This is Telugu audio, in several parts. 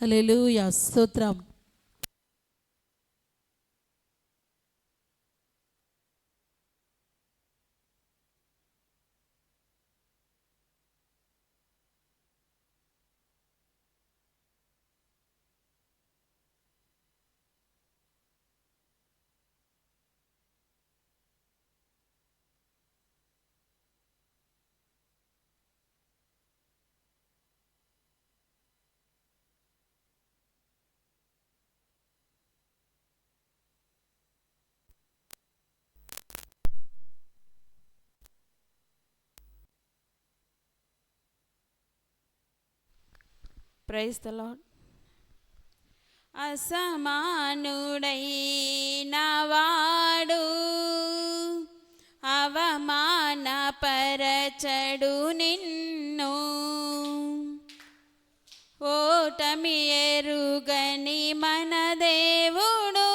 హల్లెలూయా, స్తోత్రం. Praise the lord. అసమానుడైన వాడు అవమానపరచడు నిన్ను, ఓటమి ఎరుగని మన దేవుడు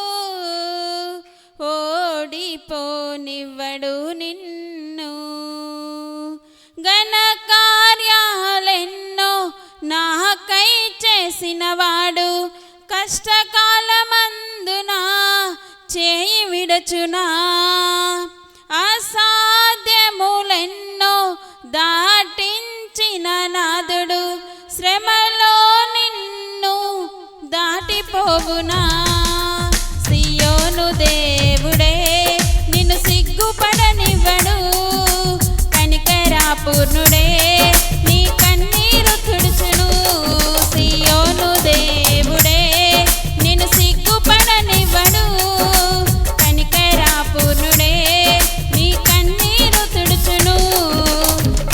ఓడిపోనివ్వడు నిన్ను. ఘన కార్యాలెన్నో నాకై చేసినవాడు కష్టకాలమందున చేయి విడచునా, అసాధ్యములెన్నో దాటించిన నాదుడు శ్రమలో నిన్ను దాటిపోవునా. సియోను దేవుడే నిన్ను సిగ్గుపడనివ్వడు, కనికరాపూర్ణుడే నీ కన్నీరు తుడుచును. సియోను దేవుడే నిన్ను సిగ్గుపడనివ్వడు, కనికరాపూర్ణుడే నీ కన్నీరు తుడుచును.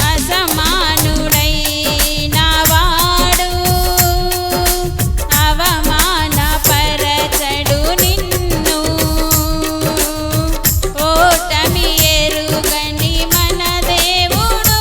అసమానుడైన వాడు అవమానపరచడు నిన్ను, ఓటమి ఎరుగని మన దేవుడు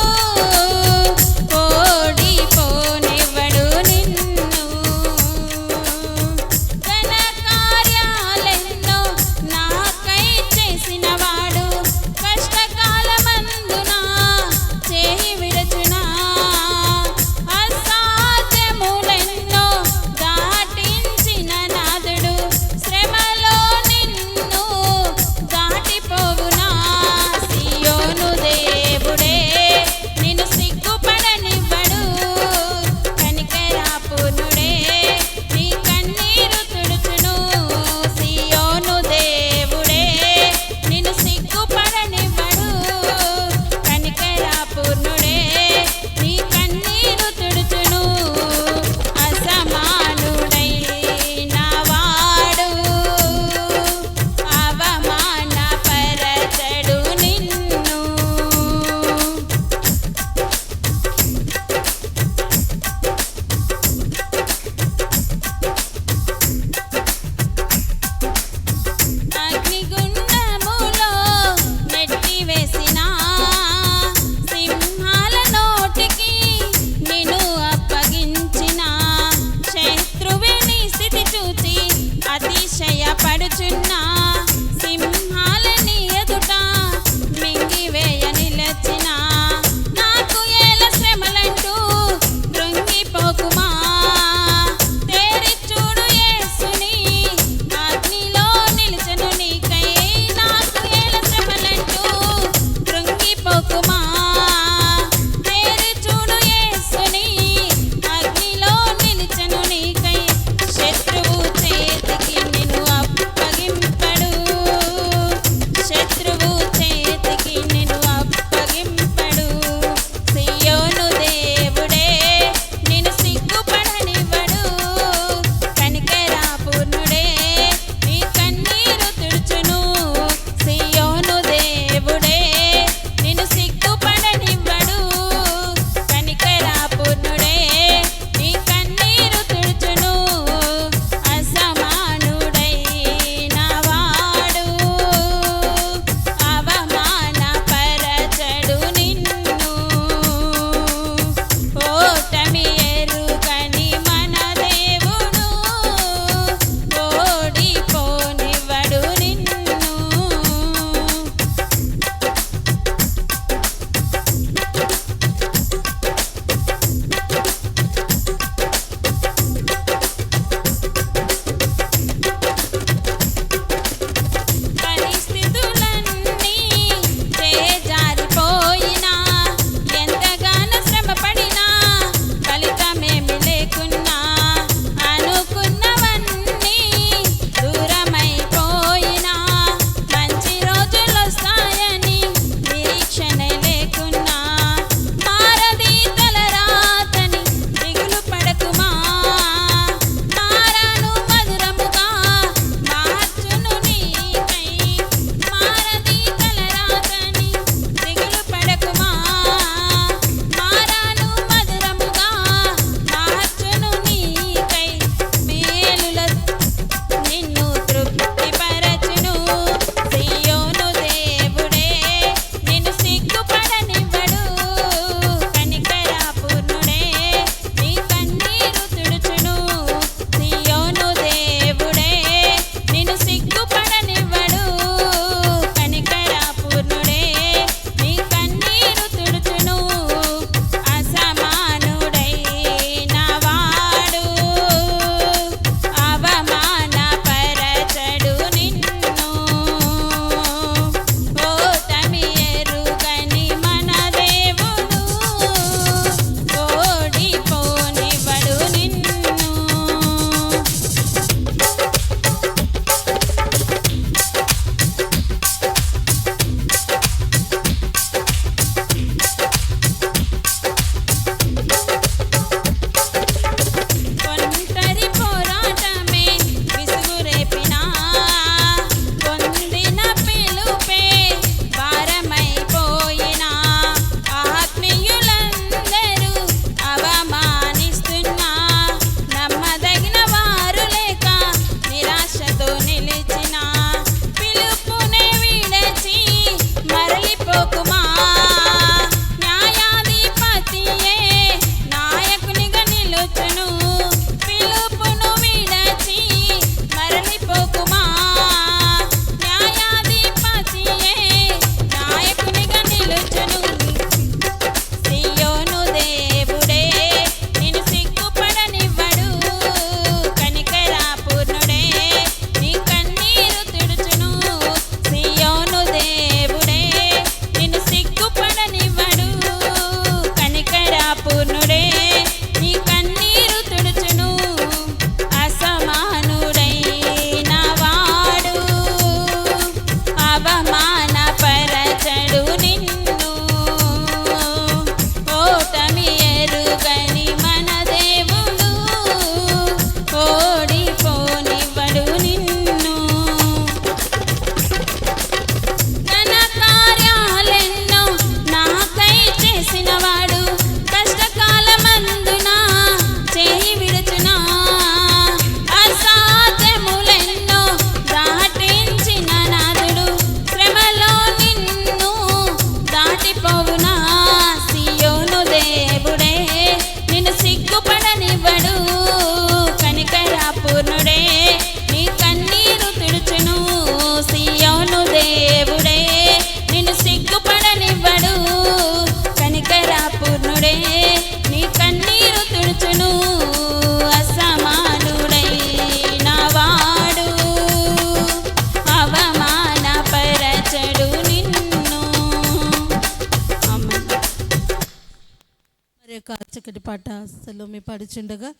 పాట సలోమి పాడుచుండగా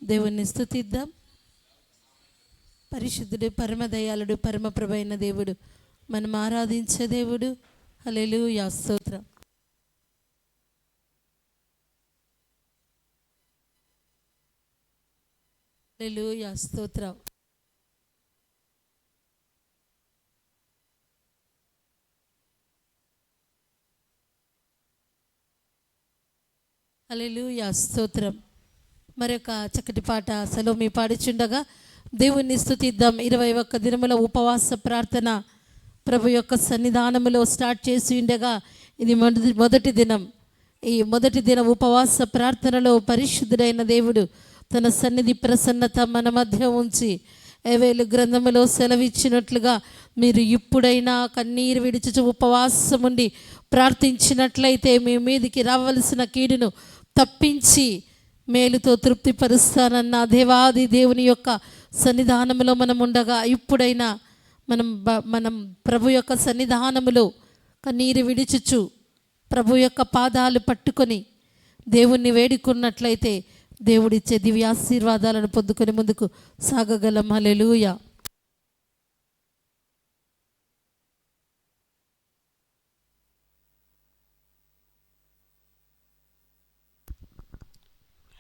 దేవుణ్ణి స్తుతిద్దాం. పరిశుద్ధుడు, పరమదయాళుడు, పరమప్రభు అయిన దేవుడు, మనం ఆరాధించే దేవుడు. హల్లెలూయా, స్తోత్రం. హల్లెలూయా, స్తోత్రం. హల్లెలూయా, స్తోత్రం. మరొక చక్కటి పాట సలోమి పాడుచుండగా దేవుణ్ణి స్తుతిద్దాం. 21 దినముల ఉపవాస ప్రార్థన ప్రభు యొక్క సన్నిధానములో స్టార్ట్ చేసి ఉండగా ఇది మొదటి దినం. ఈ మొదటి దిన ఉపవాస ప్రార్థనలో పరిశుద్ధుడైన దేవుడు తన సన్నిధి ప్రసన్నత మన మధ్య ఉంచి ఏవేలు గ్రంథములో సెలవిచ్చినట్లుగా మీరు ఇప్పుడైనా కన్నీరు విడిచి ఉపవాసం ఉండి ప్రార్థించినట్లయితే మీ మీదికి రావలసిన కీడును తప్పించి మేలుతో తృప్తిపరుస్తానన్న దేవాది దేవుని యొక్క సన్నిధానములో మనం ఉండగా ఇప్పుడైనా మనం ప్రభు యొక్క సన్నిధానములో కన్నీరు విడిచుచు ప్రభు యొక్క పాదాలు పట్టుకొని దేవుణ్ణి వేడుకున్నట్లయితే దేవుడిచ్చే దివ్యాశీర్వాదాలను పొందుకొని ముందుకు సాగగలం. హల్లెలూయా.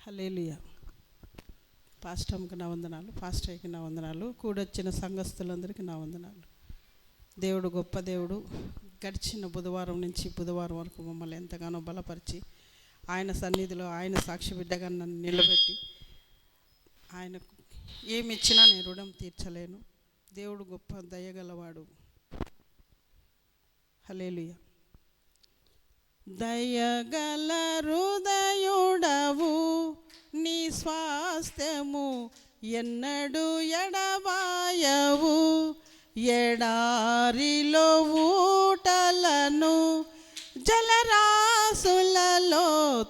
హల్లెలూయా. పాస్టర్కి నా వందనాలు, పాస్టర్కి నా వందనాలు, కూడొచ్చిన సంఘస్థులందరికీ నా వందనాలు. దేవుడు గొప్ప దేవుడు. గడిచిన బుధవారం నుంచి బుధవారం వరకు మమ్మల్ని ఎంతగానో బలపరిచి ఆయన సన్నిధిలో ఆయన సాక్షి బిడ్డగా నన్ను నిలబెట్టి ఆయనకు ఏమి ఇచ్చినా నేను రుణం తీర్చలేను. దేవుడు గొప్ప దయగలవాడు. హల్లెలూయా. దయగల హృదయుడవు, నీ స్వాస్థ్యము ఎన్నడు ఎడబాయవు. ఎడారిలో ఊటలను జలరాసులలో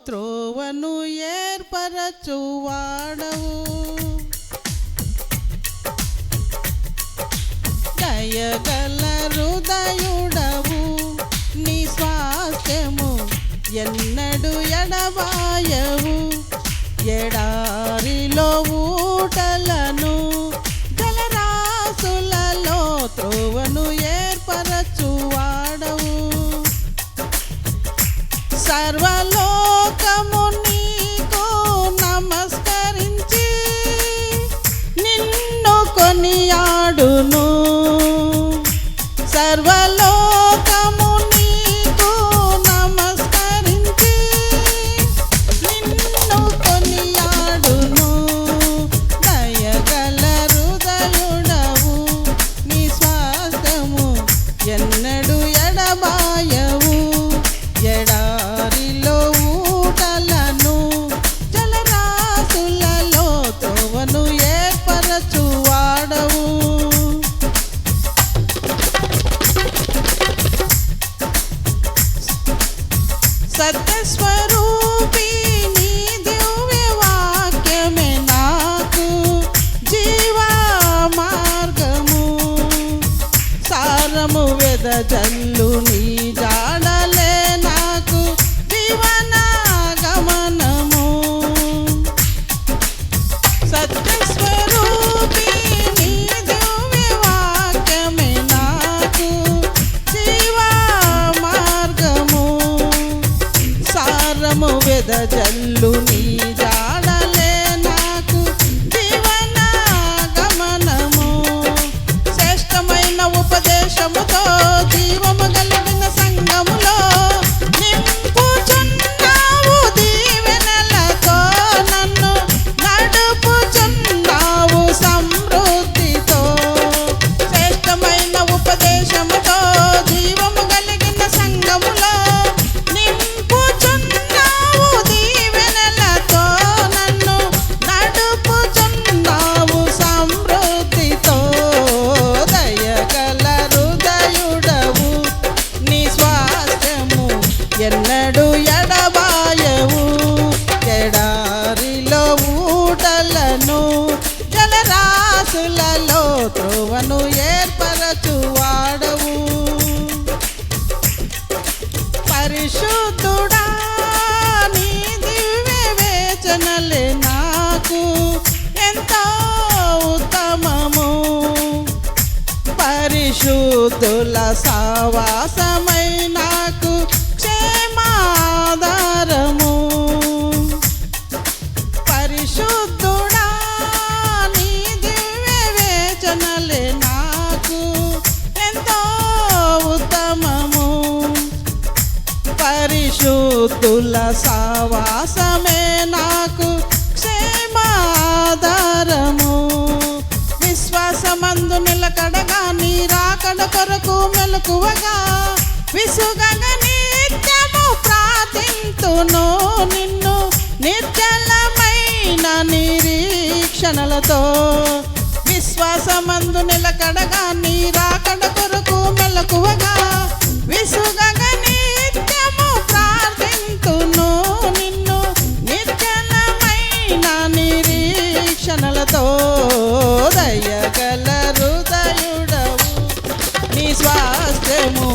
త్రోవను ఏర్పరచువాడవు. దయగల హృదయుడవు, నీ స్వాస్థ్యము ఎన్నడు ఎడబాయవు. ఎడారిలో ఊటలను జలరాసులలో త్రోవను ఏర్పరచువాడవు. సర్వలోకము నీకు నమస్కరించి నిన్ను కొనియాడును. సర్వలోకము నీకు నమస్కరించి నిన్ను కొనియాడును. దయగల హృదయుడవు, నీ స్వాస్థ్యము ఎన్నడు ఎడబాయవు. ఎడారిలో ఊటలను జలరాసులలో త్రోవను ఏర్పరచువాడవు. సత్యస్వరూపి నీ దివ్య వాక్యమే నాకు జీవ మార్గము. సారము వెదజల్లు నీ జాడలే నాకు జీవన గమనము. సత్యస్వరూపి నీ దివ్య వాక్యమే నాకు జీవ మార్గము. సారము వెదజల్లు నీ జాడలే నాకు జీవన గమనము. శ్రేష్టమైన ఉపదేశముతో జీవము కలిగిన సంఘములో నింపుచున్నావు. దీవెనలతో నన్ను నడుపుచున్నావు సమృద్ధితో. శ్రేష్టమైన ఉపదేశముతో జీవము కలిగిన సంఘములో నింపుచున్నావు. దీవెనలతో నన్ను నడుపుచున్నావు సమృద్ధితో. దయగల హృదయుడవు, నీ స్వాస్థ్యము ఎన్నడు ఎడబాయవు. ఎడారిలో ఊటలను జలరాసులలో త్రోవను ఏర్పరచువాడవు. పరిశుద్ధుడా నీ దివ్య పరిశుద్ధుల సావాసమై నాకు క్షేమాధారము. పరిశుద్ధుడా నీ దివ్య వేచనలే నాకు ఎంతో ఉత్తమము. పరిశుద్ధుల సావాసమే నాకు క్షేమాధారము. విశ్వాసమందు నిలకడగా నీ రాకడ కొరకు మెలకువగా విసుగగా నిత్యము ప్రార్థింతును నిన్ను నిర్జలమైన నిరీక్షణలతో. విశ్వాసమందు నిలకడగా నీ రాకడ కొరకు మెలకువగా విసుగగా నిత్యము ప్రార్థింతును నిన్ను నిర్జలమైన నిరీక్షణలతో. దయగల హృదయుడవు నీ స్వాస్థ్యము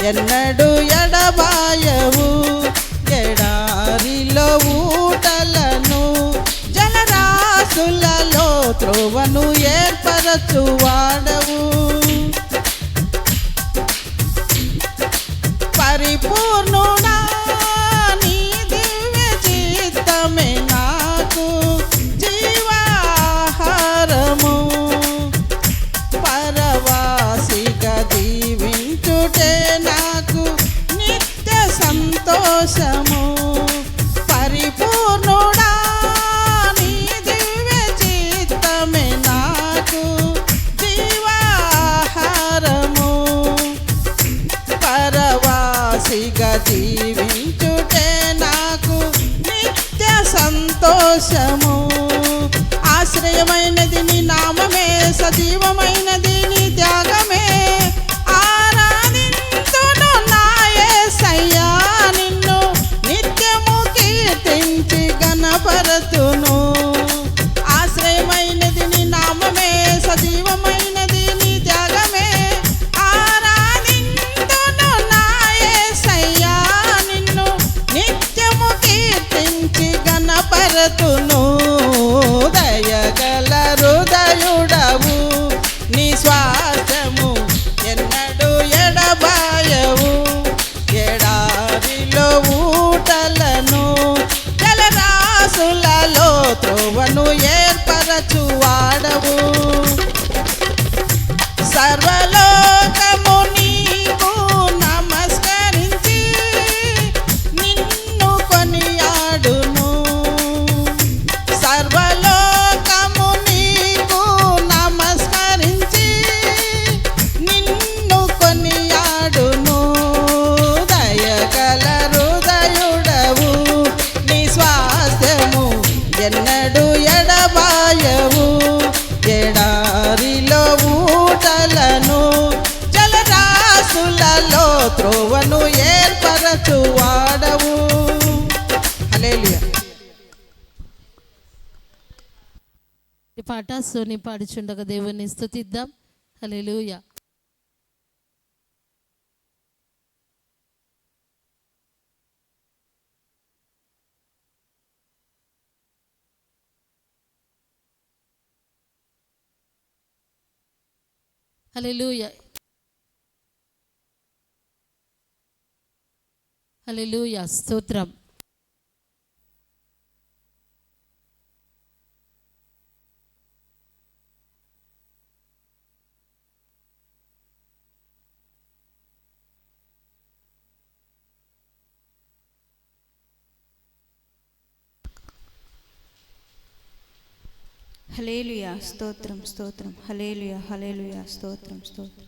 ఎన్నడు ఎడబాయవు. ఎడారిలో ఊటలను జలరాశులలో త్రోవను ఏర్పరచువాడవు. పరిపూర్ణుడా నీ దివ్య చిత్తమే నాకు జీవాహారము. పరవాసిగా జీవించుటే నాకు నిత్య సంతోషము. పరిపూర్ణుడా నీ దివ్య చిత్తమే నాకు జీవాహారము. పరవాసిగా జీవించుటే నాకు నిత్య సంతోషము. ఆశ్రయమైనది నీ నామమే, సజీవమైనది నీ త్యాగమే. ఆరాధింతును నా యేసయ్యా నిన్ను నిత్యము కీర్తించి ఘనపరతును. ఆశ్రయమైనది నీ నామమే, సజీవమైనది నీ త్యాగమే. ఆరాధింతును నా యేసయ్యా నిన్ను నిత్యము కీర్తించి ఘనపరతును. దయగల హృదయుడవు నీ స్వాస్థ్యము ఎన్నడు ఎడబాయవు. ఎడారిలో ఊటలను జలరాశులలో త్రోవను ఏర్పరచువాడవు. సర్వలోకము నీకు నమస్కరించి నిన్ను కొనియాడును. సర్వలోకము నీకు నమస్కరించి నిన్ను కొనియాడును. దయగల హృదయుడవు నీ స్వాస్థ్యము ఎన్నడు ఎడబాయవు. ఎడారిలో ఊటలను జలరాశులలో త్రోవను ఏర్పరచువాడవు. హల్లెలూయా. ఈ పాట సోని పాడుచుండగా దేవుని స్తుతిద్దాం. హల్లెలూయా. హల్లెలూయా. హల్లెలూయా. స్తోత్రం. హల్లెలూయా. స్తోత్రం స్తోత్రం. హల్లెలూయా హల్లెలూయా. స్తోత్రం స్తోత్రం.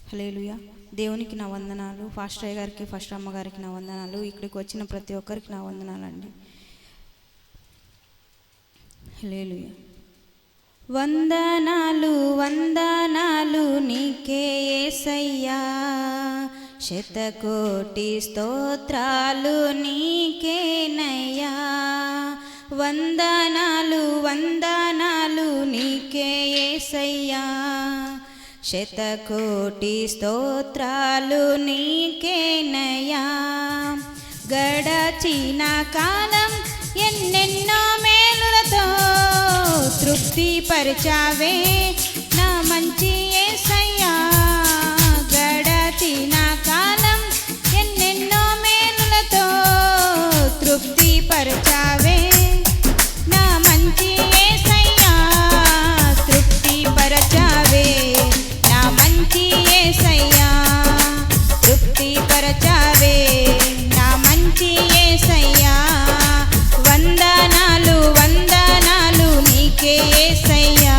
హల్లెలూయా. దేవునికి నా వందనాలు. ఫాస్టర్ అయ్య గారికి, ఫాస్టర్ అమ్మగారికి నా వందనాలు. ఇక్కడికి వచ్చిన ప్రతి ఒక్కరికి నా వందనాలండి. హల్లెలూయా. వందనాలు వందనాలు నీకే యేసయ్యా, శతకోటి స్తోత్రాలు నీకేనయ్యా. వందనాలు వందనాలు నీకే యేసయ్యా, శతకోటి స్తోత్రాలు నీకేనయ్యా. గడచిన కాలం ఎన్నెన్నో మేలులతో తృప్తి పరిచావే నా మంచి యేసయ్యా. యేసయ్యా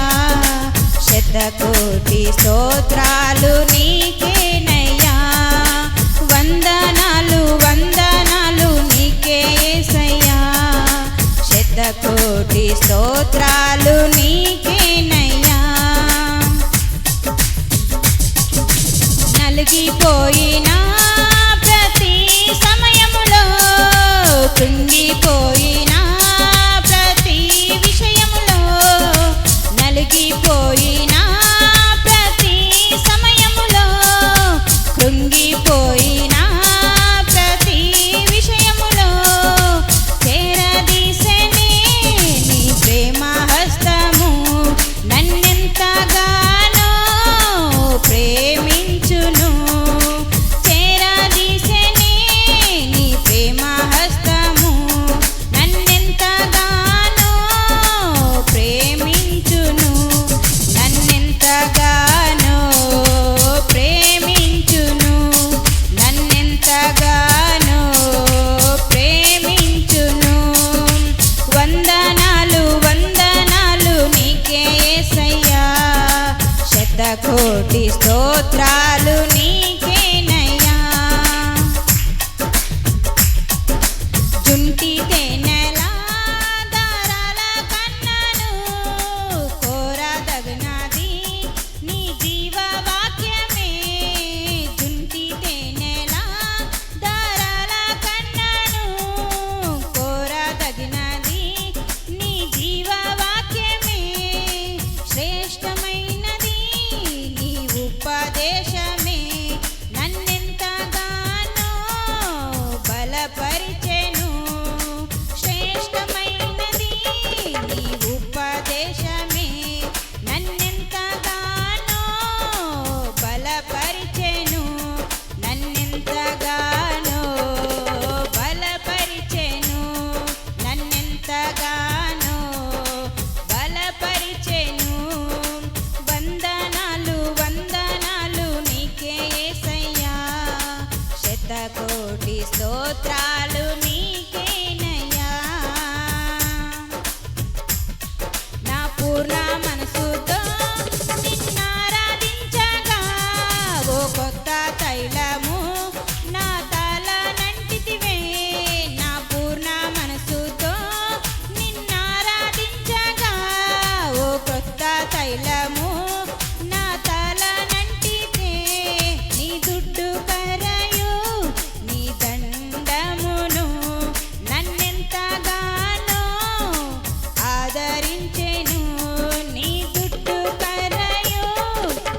శతకోటి స్తోత్రాలు నీకేనయ్యా వందనాలు వందనాలు నీకే యేసయ్యా శతకోటి స్తోత్రాలు నీకేనయ్యా నలిగిపోయినా ప్రతి సమయములో కృంగిపోయినా ప్రతి విషయములో నలిగిపోయినా ప్రతి సమయములో కృంగిపోయినా ప్రతి విషయములో చేరదీసెనే నీ ప్రేమ హస్తము నన్నెంతగానో ప్రేమించును చేరదీసెనే నీ ప్రేమ హస్తము నన్నెంతగానో ప్రేమించును నన్నెంతగానో ప్రేమించును నన్నెంతగానో ప్రేమించును వందనాలు వందనాలు నీకే యేసయ్యా శతకోటి స్తోత్రాలు నీకేనయ్యా జుంటి తేనెల దారాల కన్నను కోరదగినది నీ జీవవాక్యమే జుంటి తేనెల దారాల కన్నను కోరదగినది నీ జీవవాక్యమే శ్రేష్టమైనది నీ ఉపదేశమే నన్నెంతగానో బలపరిచెను శ్రేష్టమైనది నీ ఉపదేశమే నన్నెంతగానో బలపరిచెను నన్నెంతగానో బలపరిచెను నన్నెంతగానో బలపరిచెను వందనాలు వందనాలు నీకే యేసయ్యా శతకోటి స్తోత్రాలు నీకేనయ్యా నా పూర్ణ మనసుతో నిన్నారాధించగా ఓ కొత్త తైలము నా తలనంటితివే నా పూర్ణ మనసుతో నిన్నారాధించగా ఓ కొత్త తైలము నా తలనంటితే నీ దుడ్డు కరయు నీ దండమును నన్నెంతగానో ఆదరించెను నీ దుడ్డు కరయు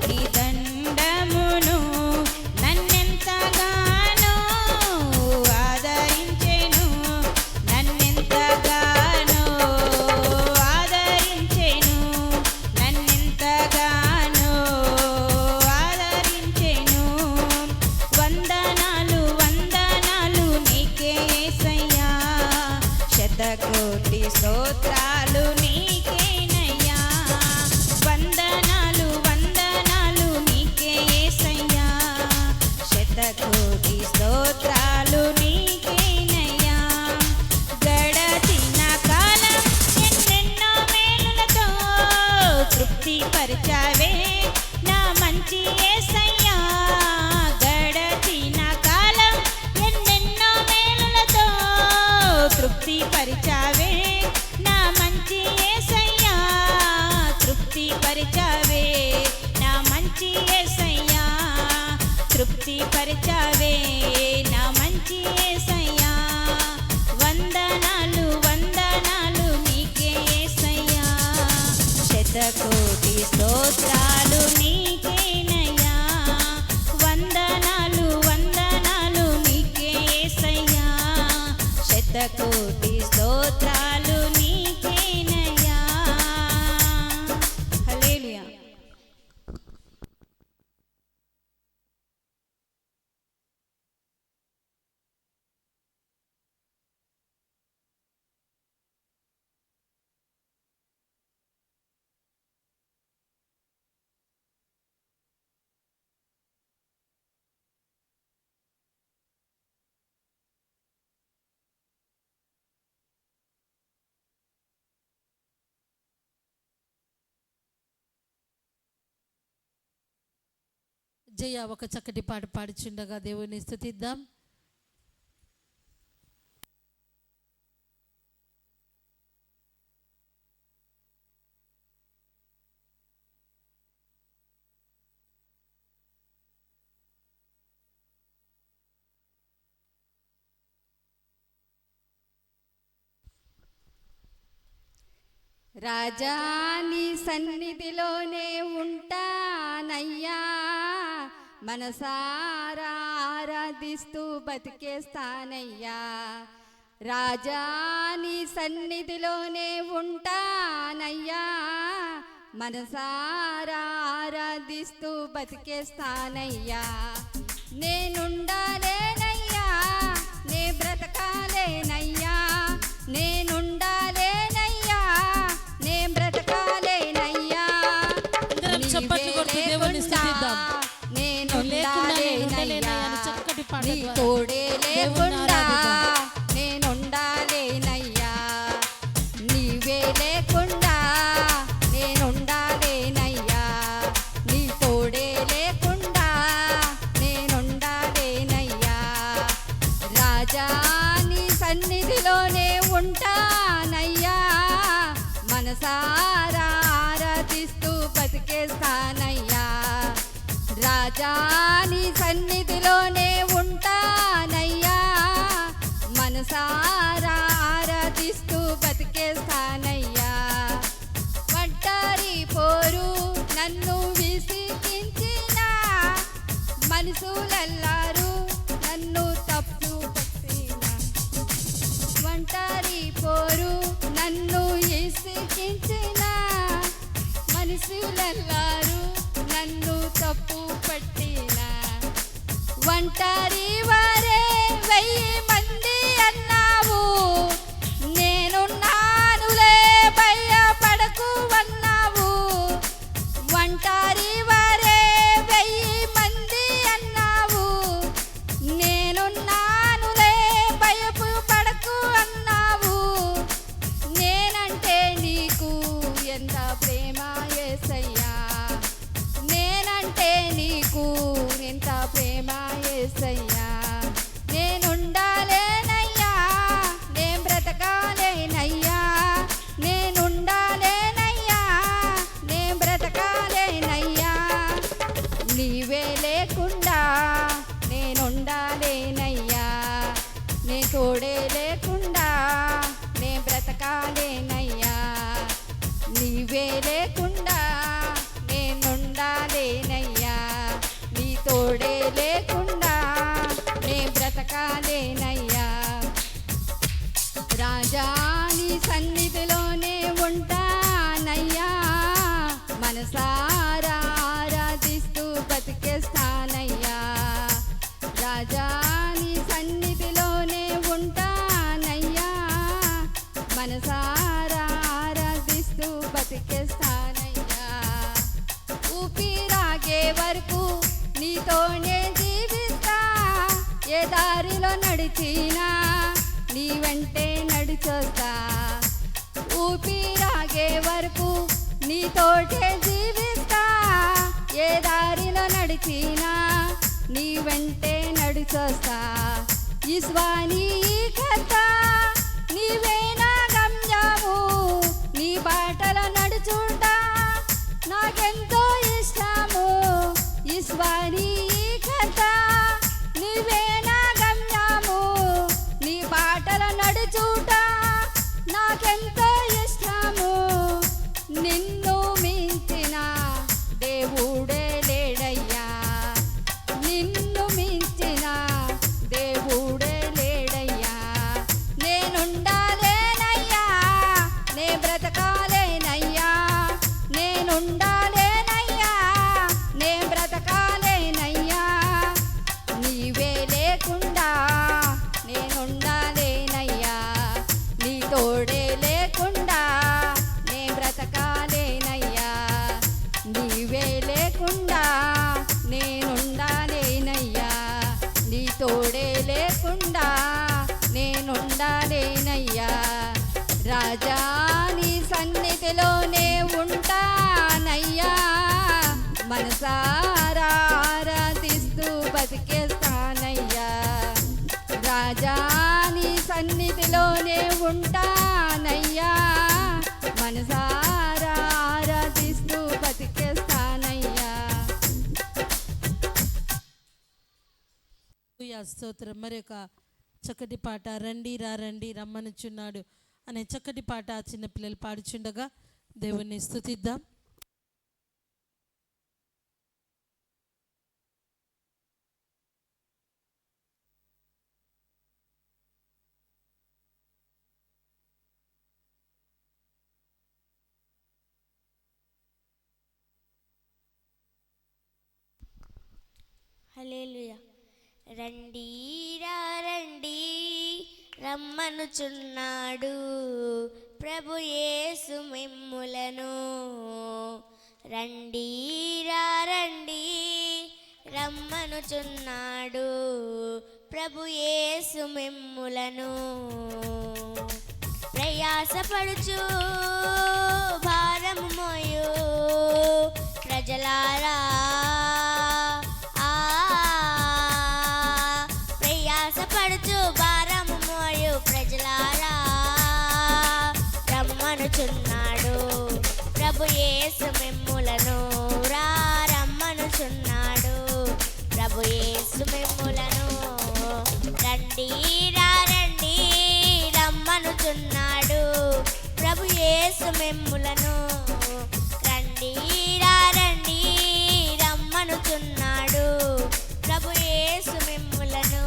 నీ దండమును నన్నెంతగానో ఆదరించెను నన్నెంతగానో ఆదరించెను నన్నెంతగానో ఆదరించెను వందనాలు వందనాలు నీకే యేసయ్యా శతకోటి స్తోత్రాలు నీకేనయ్యా వందనాలు వందనాలు నీకే యేసయ్యా శతకోటి స్తోత్రాలు నీకేనయ్యా గడచిన కాలం ఎన్నెన్నో మేలులతో తృప్తి పరిచావే నా మంచి యేసయ్యా గడచిన కాలం ఎన్నెన్నో మేలులతో తృప్తి పరిచావే నా మంచి యేసయ్యా తృప్తి పరిచావే నా మంచి యేసయ్యా తృప్తి పరిచావే నా మంచి యేసయ్యా వందనాలు వందనాలు నీకే యేసయ్యా శతకోటి స్తోత్రాలు నీకేనయ్యా వందనాలు వందనాలు నీకే యేసయ్యా శతకోటి స్తోత్రాలు నీకేనయ్యా హల్లెలూయా జయ ఒక చక్కటి పాట పాడుచుండగా దేవుని స్తుతిద్దాం. రాజా నీ సన్నిధిలోనే ఉంటానయ్యా, మనసారా ఆరాధిస్తూ బతికేస్తానయ్యా. రాజా నీ సన్నిధిలోనే ఉంటానయ్యా, మనసారా ఆరాధిస్తూ బతికేస్తానయ్యా. నేనుండాలేనయ్యా, నే బ్రతకాలేనయ్యా, నేనుండాలేనయ్యా, నే బ్రతకాలేనయ్యా. చప్పట్లు కొడుతూ దేవుని స్తుతిద్దాం. నేనుండాలేనయ్యా, చక్కటి పాట నీ తోడే లేకుండా నేనుండాలేనయ్యా, నీవే లేకుండా నేనుండాలేనయ్యా, నీ తోడే లేకుండా నేనుండాలేనయ్యా. రాజా నీ సన్నిధిలోనే ఉంటానయ్యా, మనసారా ఆరాధిస్తూ బతికేస్తానయ్యా. రాజా నీ సన్నిధిలోనే ఉంటానయ్యా, మనసారా ఆరాధిస్తూ బతికేస్తానయ్యా. ఒంటరి పోరు నన్ను విసిగించిన మనుషులెల్లారు నన్ను తప్పు పట్టిన, ఒంటరి పోరు నన్ను విసిగించిన మనుషులెల్లారు నన్ను తప్పు పట్టిన, ఒంటరి వారే 1000 మంది అన్నావు, నేనున్నానులే భయపడకు అన్నావు. ఒంటరి వారే 1000 మంది అన్నావు, నేనున్నానులే భయపడకు అన్నావు. నేనంటే నీకు ఎంత ప్రేమ యేసయ్యా, నేనంటే నీకు ఎంత ప్రేమ యేసయ్యా. నేనుండాలేనయ్యా, నే బ్రతకాలేనయ్యా, నేనుండాలేనయ్యా, నే బ్రతకాలేనయ్యా. నీవే లేకుండా నేనుండాలేనయ్యా, నీ తోడే లేకుండా నే బ్రతకాలేనయ్యా. నీవే లేకుండా నేనుండాలేనయ్యా, నీ తోడే లేకుండా నే బ్రతకాలేనయ్యా. రాజా నీ సన్నిధిలోనే ఉంటానయ్యా, మనసారా ఆరాధిస్తూ బతికేస్తానయ్యా. రాజా నీ సన్నిధిలోనే ఉంటానయ్యా, మనసారా ఆరాధిస్తూ బతికేస్తానయ్యా. ఊపిరాగే వరకు నీతోనే జీవిస్తా, ఏ దారిలో నడిచినా నీ వెంటే నడిచొస్తా. ఊపిరాగే వరకు నీతోటే జీవిస్తా, ఏ దారిలో నడిచినా నీ వెంటే నడిచొస్తా. ఈశ్వాని కథ నీవే నా గమ్యము, నీ బాటలో నడుచుట నాకెంతో ఇష్టము. ఈశ్వాని కథ నీవే నా గమ్యము, నీ బాటలో నడుచుట నాకెంతో ఇష్టము. నిన్ను మించిన దేవుడే లేడయ్యా, నిన్ను మించిన దేవుడే లేడయ్యా. నేనుండాలేనయ్యా, నే బ్రతకాలేనయ్యా, నేనుండాలేనయ్యా, నే బ్రతకాలేనయ్యా. నీవే లేకుండా నేనుండాలేనయ్యా, నీ తోడే లేకుండా నే బ్రతకాలేనయ్యా. నీవే లేకుండా నేనుండాలేనయ్యా, నీ తోడే లేకుండా నేనుండాలేనయ్యా. రాజా నీ సన్నిధిలోనే ఉంటానయ్యా, మనసారా ఆరాధ సన్నిధిలోనే ఉంటానయ్యా, మనసారా ఆరాధిస్తూ బతికేస్తానయ్యా. స్తోత్రం. మరి ఒక చక్కటి పాట రండి రా రండి రమ్మనుచున్నాడు అనే చక్కటి పాట చిన్నపిల్లలు పాడుచుండగా దేవుణ్ణి స్తుతిద్దాం. హల్లెలూయా. రండి రా రండి రమ్మనుచున్నాడు ప్రభు యేసు మిమ్ములను. రండి రా రండి రమ్మనుచున్నాడు ప్రభు యేసు మిమ్ములను. ప్రయాసపడుచు భారము మోయు ప్రజలారా, ప్రయాసపడుచు భారము మోయు ప్రజలారా, రమ్మనుచున్నాడు ప్రభు యేసు మిమ్ములను. రా రమ్మనుచున్నాడు ప్రభు యేసు మిమ్ములను. రండి రా రండి రమ్మనుచున్నాడు ప్రభు యేసు మిమ్ములను. రండి రా రండి రమ్మనుచున్నాడు ప్రభు యేసు మిమ్ములను.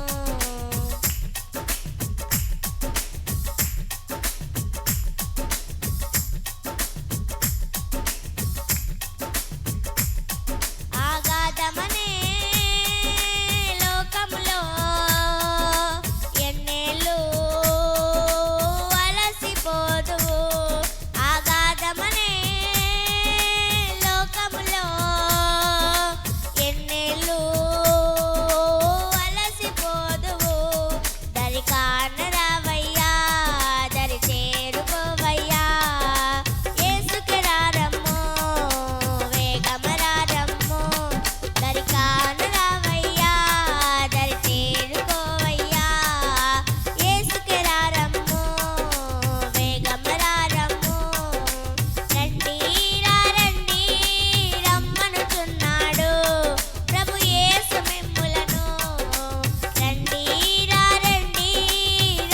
ఆగాధమనే లోకములో ఎన్నేళ్ళు అలసిపోదువు. ఆగాధమనే లోకములో ఎన్నేళ్ళు అలసిపోదువు. దరి కానరావయ్యా, దరి చేరుకోవయ్యా, యేసుకి రారమ్ము వేగమరారమ్ము. దరి కానరావయ్యా, దరి చేరుకోవయ్యా, యేసుకి రారమ్ము వేగమరారమ్ము. రండి రా రండి రమ్మనుచున్నాడు ప్రభు యేసు మిమ్ములను. రండి రా రండి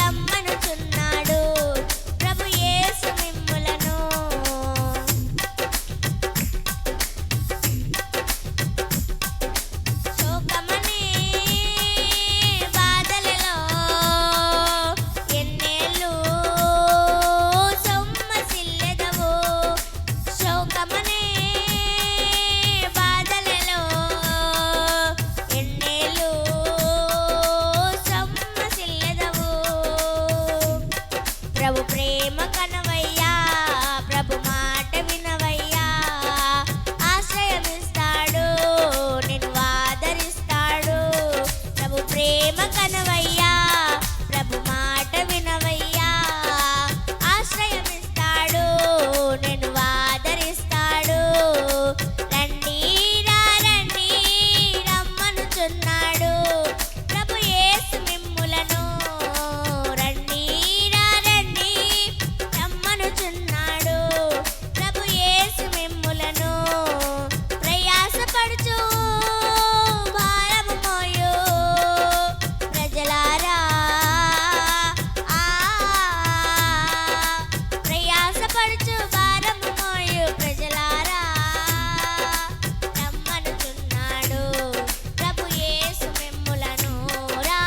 రమ్మనుచున్నాడు ప్రభు యేసు మిమ్ములను. శోకమనే బాధలలో ఎన్నేళ్ళు సొమ్మసిల్లెదవు. శోకమనే బాధలలో ఎన్నేళ్ళు సొమ్మసిల్లెదవు. ప్రభు ప్రేమ కనవయ్యా, ప్రభు మాట వినవయ్యా, ఆశ్రయమిస్తాడు నిన్ను ఆదరిస్తాడు. ప్రభు ప్రేమ కనవయ్యా, ప్రభు మాట వినవయ్యా, ఆశ్రయమిస్తాడు నిన్ను ఆదరిస్తాడు. రండి రా రండి రమ్మనుచున్నాడు ప్రభు యేసు మిమ్ములను. రండి రా రండి రమ్మనుచున్నాడు ప్రభు యేసు మిమ్ములను. ప్రయాసపడుచు భారము మోయు ప్రజలారా, ప్రయాసపడుచు భారము మోయు ప్రజలారా, రమ్మనుచున్నాడు ప్రభు యేసు మిమ్ములను. రా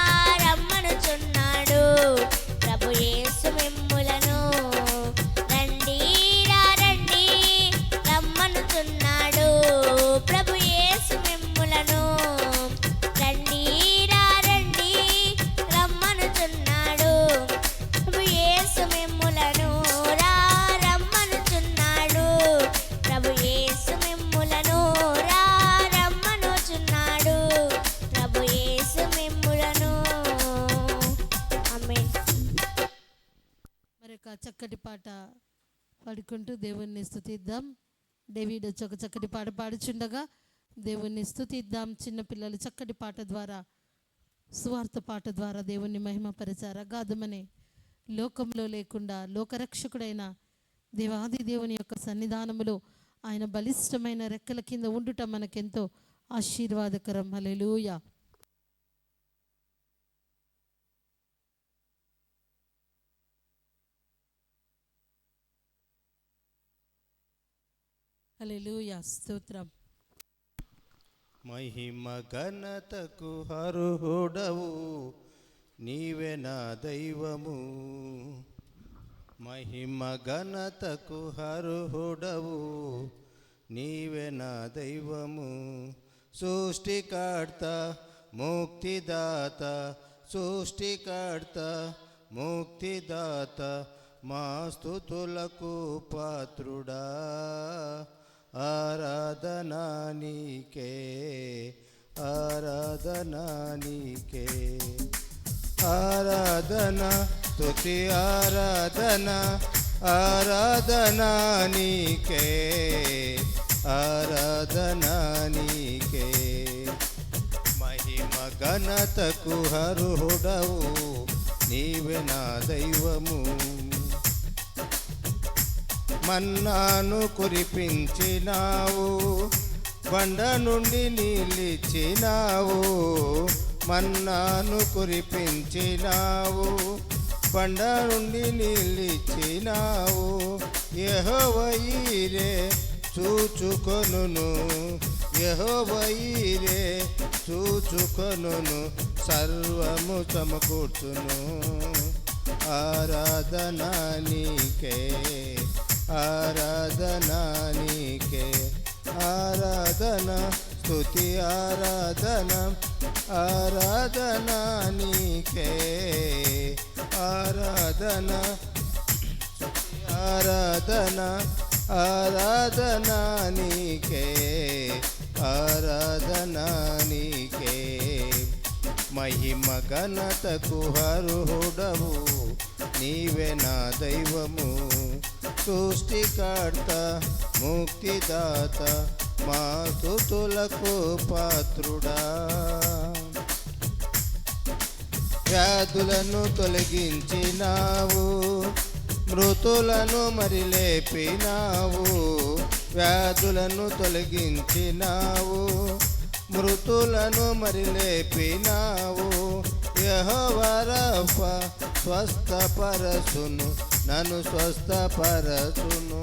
రమ్మనుచున్నాడు ప్రభు యేసు మిమ్ములను. రండి రా రండి రమ్మనుచున్నాడు ప్రభు యేసు మిమ్ములను. రండి రా రండి రమ్మనుచున్నాడు ప్రభు యేసు మిమ్ములను. రా రమ్మనుచున్నాడు ప్రభు యేసు మిమ్ములను. రా రమ్మనుచున్నాడు ప్రభు యేసు మిమ్ములను. ఆమేన్. మరి ఒక చక్కటి పాట పాడుకుంటూ దేవుణ్ణి స్తుతిద్దాం. డేవిడ్ వచ్చి ఒక చక్కటి పాట పాడుచుండగా దేవుణ్ణి స్తుతిద్దాం. చిన్నపిల్లలు చక్కటి పాట ద్వారా సువార్త పాట ద్వారా దేవుణ్ణి మహిమపరిచారు. అగాధమనే లోకంలో లేకుండా లోకరక్షకుడైన దేవాది దేవుని యొక్క సన్నిధానములో ఆయన బలిష్టమైన రెక్కల కింద ఉండుట మనకెంతో ఆశీర్వాదకరం. హల్లెలూయా. హల్లెలూయా. స్తోత్రం. మహిమ ఘనతకు అర్హుడవు నీవే నా దైవము. మహిమ ఘనతకు అర్హుడవు నీవే నా దైవము. సృష్టికర్త ముక్తిదాత, సృష్టికర్త ముక్తిదాత, మా స్తుతులకు పాత్రుడా. ఆరాధనా నీకే, ఆరాధనా నీకే. ఆరాధన స్తుతి ఆరాధన, ఆరాధనా నీకే, ఆరాధనా నీకే. మహిమ ఘనతకు అర్హుడవు నీవే నా దైవము. మన్నాను కురిపించినావు, బండ నుండి నీళ్ళిచ్చినావు. మన్నాను కురిపించినావు, బండ నుండి నీళ్ళిచ్చినావు. యెహోవా ఈరే చూచుకొనును, యెహోవా ఈరే చూచుకొనును, సర్వము సమకూర్చును. ఆరాధనా నీకే, ఆరాధనా నీకే. ఆరాధన స్తుతి ఆరాధన, ఆరాధనా నీకే. ఆరాధన ఆరాధన, ఆరాధనా నీకే, ఆరాధనా నీకే. మహిమ ఘనతకు అర్హుడవు నీవే నా దైవము. సృష్టికర్త ముక్తిదాత, మా స్తుతులకు పాత్రుడా. వ్యాధులను తొలగించినావు, మృతులను మరి లేపినావు. వ్యాధులను తొలగించినావు, మృతులను మరి లేపినావు. యెహోవా రఫా స్వస్థపరచును, నన్ను స్వస్థపరచును.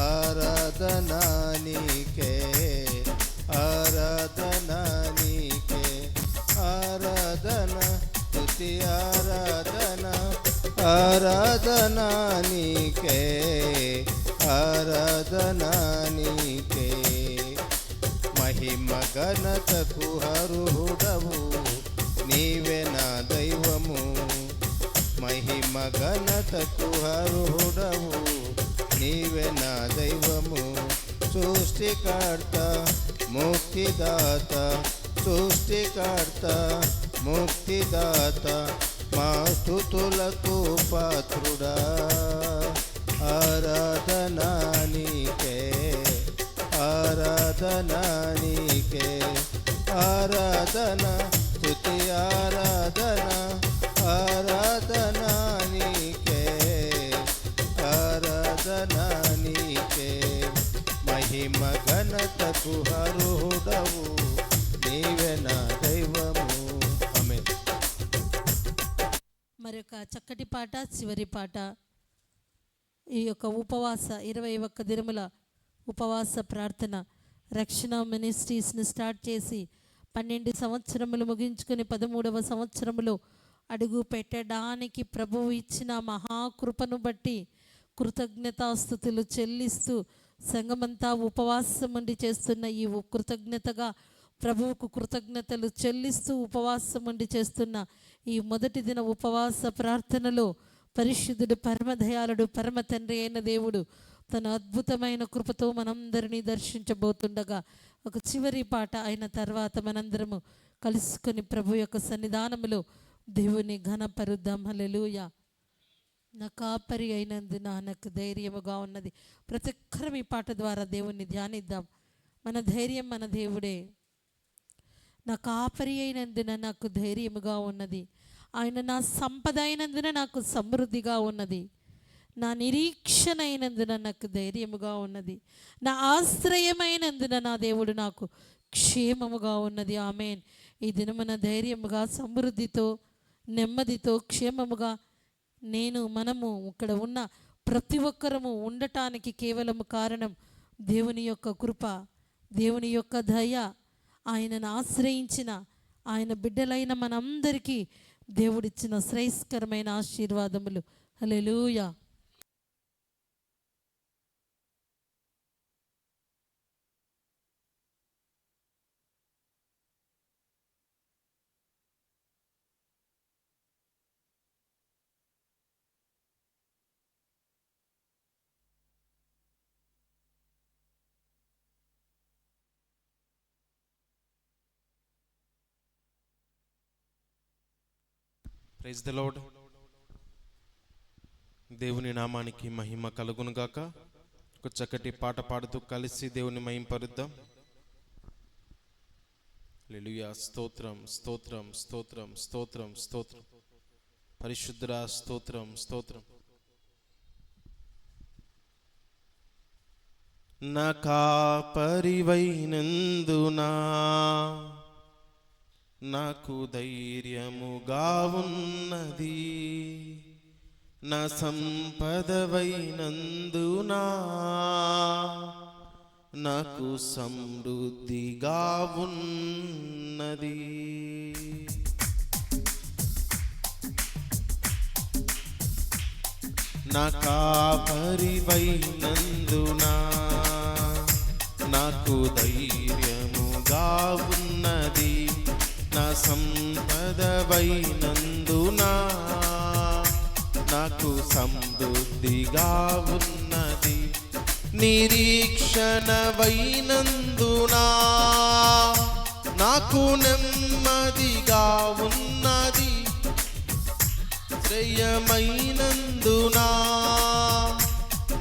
ఆరాధనా నీకే, ఆరాధనా నీకే. ఆరాధన స్తుతి ఆరాధన, ఆరాధనా నీకే, ఆరాధనా నీకే. మహిమ ఘనతకు అర్హుడవు నీవే నా దైవము. మహిమ ఘనతకు అర్హుడవు నీవే నా దైవము. సృష్టికర్త ముక్తిదాత, సృష్టికర్త ముక్తిదాత, మా స్తుతులకు పాత్రుడా. ఆరాధనా నీకే, ఆరాధనా నీకే. ఆరాధన స్తుతి ఆరాధన, ఆరాధనా నీకే, ఆరాధనా నీకే. మహిమ ఘనతకు అర్హుడవు నీవే నా దైవము. ఆమేన్. మరొక చక్కటి పాట, చివరి పాట. ఈ యొక్క ఉపవాస 21 దినముల ఉపవాస ప్రార్థన రక్షణ మినిస్ట్రీస్ని స్టార్ట్ చేసి 12 సంవత్సరములు ముగించుకొని 13వ సంవత్సరములో అడుగు పెట్టడానికి ప్రభువు ఇచ్చిన మహాకృపను బట్టి కృతజ్ఞతాస్తుతులు చెల్లిస్తూ సంఘమంతా ఉపవాసం ఉండి చేస్తున్న ఈ కృతజ్ఞతగా ప్రభువుకు కృతజ్ఞతలు చెల్లిస్తూ ఉపవాసం ఉండి చేస్తున్న ఈ మొదటి దిన ఉపవాస ప్రార్థనలో పరిశుద్ధుడు, పరమదయాళుడు, పరమ తండ్రి అయిన దేవుడు తన అద్భుతమైన కృపతో మనందరినీ దర్శించబోతుండగా ఒక చివరి పాట అయిన తర్వాత మనందరము కలుసుకొని ప్రభు యొక్క సన్నిధానములో దేవుని ఘనపరుద్దాం. హల్లెలూయా. నా కాపరి అయినందున నాకు ధైర్యముగా ఉన్నది. ప్రతి ఒక్కరం ఈ పాట ద్వారా దేవుణ్ణి ధ్యానిద్దాం. మన ధైర్యం మన దేవుడే. నా కాపరి అయినందున నాకు ధైర్యముగా ఉన్నది. ఆయన నా సంపద అయినందున నాకు సమృద్ధిగా ఉన్నది, నా నిరీక్షణ అయినందున నాకు ధైర్యముగా ఉన్నది, నా ఆశ్రయమైనందున నా దేవుడు నాకు క్షేమముగా ఉన్నది. ఆమేన్. ఈ దినమున ధైర్యముగా, సమృద్ధితో, నెమ్మదితో, క్షేమముగా మనము ఇక్కడ ఉన్న ప్రతి ఒక్కరము ఉండటానికి కేవలం కారణం దేవుని యొక్క కృప, దేవుని యొక్క దయ. ఆయనను ఆశ్రయించిన ఆయన బిడ్డలైన మనందరికీ దేవుడిచ్చిన శ్రేయస్కరమైన ఆశీర్వాదములు. హల్లెలూయా. Praise the Lord. దేవుని నామానికి మహిమ కలుగును గాక. ఒక చక్కటి పాట పాడుతూ కలిసి దేవుని మహింపరుద్దాం. హల్లెలూయా. స్తోత్రం స్తోత్రం స్తోత్రం స్తోత్రం స్తోత్రం. పరిశుద్ధుడా స్తోత్రం స్తోత్రం. నా కాపరివైనందునా నాకు ధైర్యముగా ఉన్నది, నా సంపదవైనందునా నాకు సమృద్ధిగా ఉన్నది. నా కాపరివైనందునా నాకు ధైర్యముగా ఉన్నది, నా సంపదవైనందునా నాకు సమృద్ధిగా ఉన్నది. నిరీక్షణవైనందునా నాకు నెమ్మదిగా ఉన్నది, శ్రేయమైనందునా